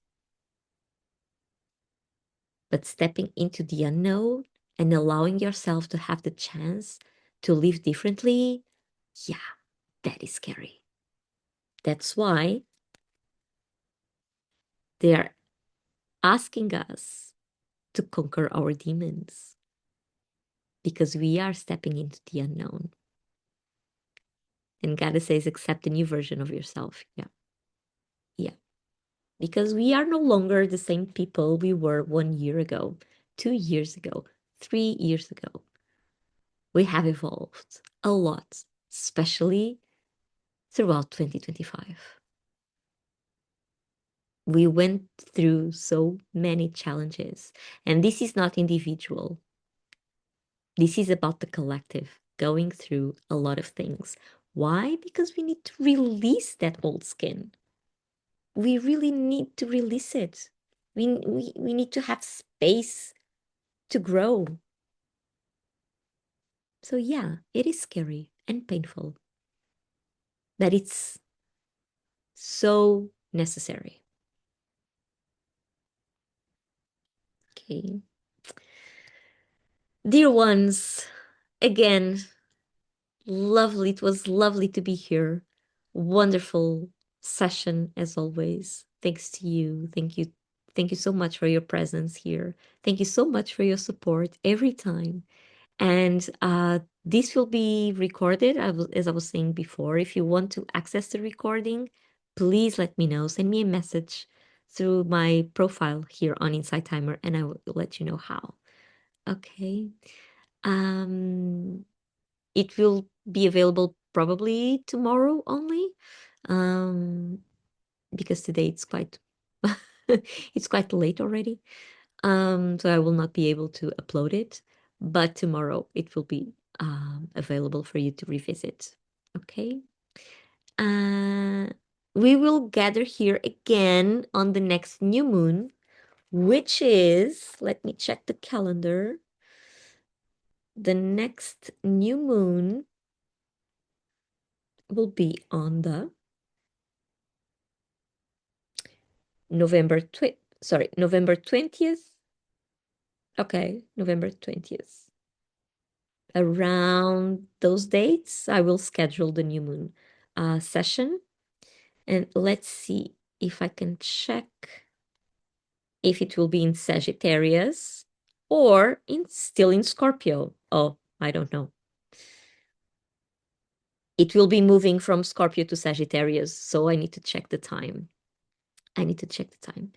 But stepping into the unknown and allowing yourself to have the chance to live differently, yeah, that is scary. That's why they are asking us to conquer our demons because we are stepping into the unknown. And Goddess says, accept a new version of yourself. Yeah. Yeah. Because we are no longer the same people we were 1 year ago, 2 years ago, 3 years ago. We have evolved a lot, especially throughout 2025. We went through so many challenges, and this is not individual. This is about the collective going through a lot of things. Why? Because we need to release that old skin. We really need to release it. We need to have space to grow. So, yeah, it is scary and painful, but it's so necessary. Okay. Dear ones, again, lovely. It was lovely to be here. Wonderful session as always. Thanks to you. Thank you. Thank you so much for your presence here. Thank you so much for your support every time. And this will be recorded, as I was saying before. If you want to access the recording, please let me know. Send me a message through my profile here on Insight Timer, and I will let you know how. Okay. Um, it will be available probably tomorrow only, um, because today it's quite it's quite late already. So I will not be able to upload it, but tomorrow it will be available for you to revisit. Okay. Uh, we will gather here again on the next new moon, which is, let me check the calendar. The next new moon will be on the November 20th. Okay, November 20th. Around those dates, I will schedule the new moon session. And let's see if I can check if it will be in Sagittarius or still in Scorpio. Oh, I don't know. It will be moving from Scorpio to Sagittarius, so I need to check the time. I need to check the time.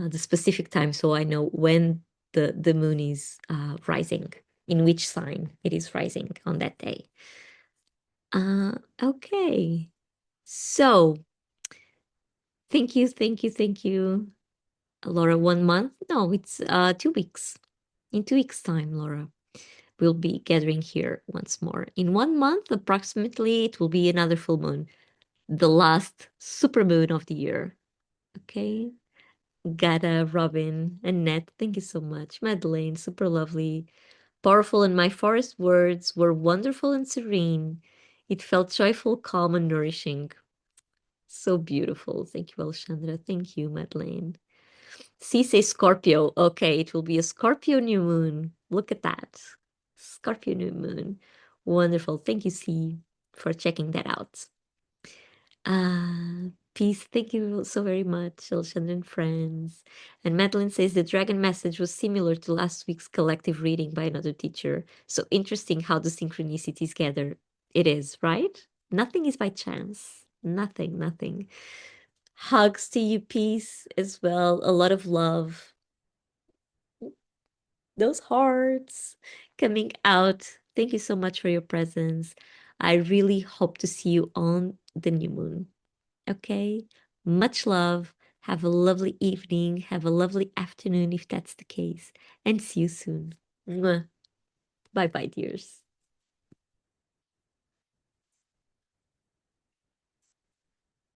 The specific time, so I know when the moon is rising, in which sign it is rising on that day. Okay. So thank you, Laura. 1 month? No, it's 2 weeks. In 2 weeks' time, Laura, we'll be gathering here once more. In 1 month, approximately, it will be another full moon, the last supermoon of the year. Okay. Gada, Robin, Annette, thank you so much. Madeleine, super lovely. Powerful, and my forest words were wonderful and serene. It felt joyful, calm, and nourishing. So beautiful. Thank you, Alexandra. Thank you, Madeleine. C say Scorpio. Okay, it will be a Scorpio new moon. Look at that. Scorpio new moon. Wonderful. Thank you, C, for checking that out. Peace. Thank you so very much, Alexandra and friends. And Madeline says the dragon message was similar to last week's collective reading by another teacher. So interesting how the synchronicities gather. It is, right? Nothing is by chance. Nothing. Hugs to you, peace as well. A lot of love. Those hearts coming out. Thank you so much for your presence. I really hope to see you on the new moon. Okay. Much love. Have a lovely evening. Have a lovely afternoon if that's the case. And see you soon. Bye bye, dears.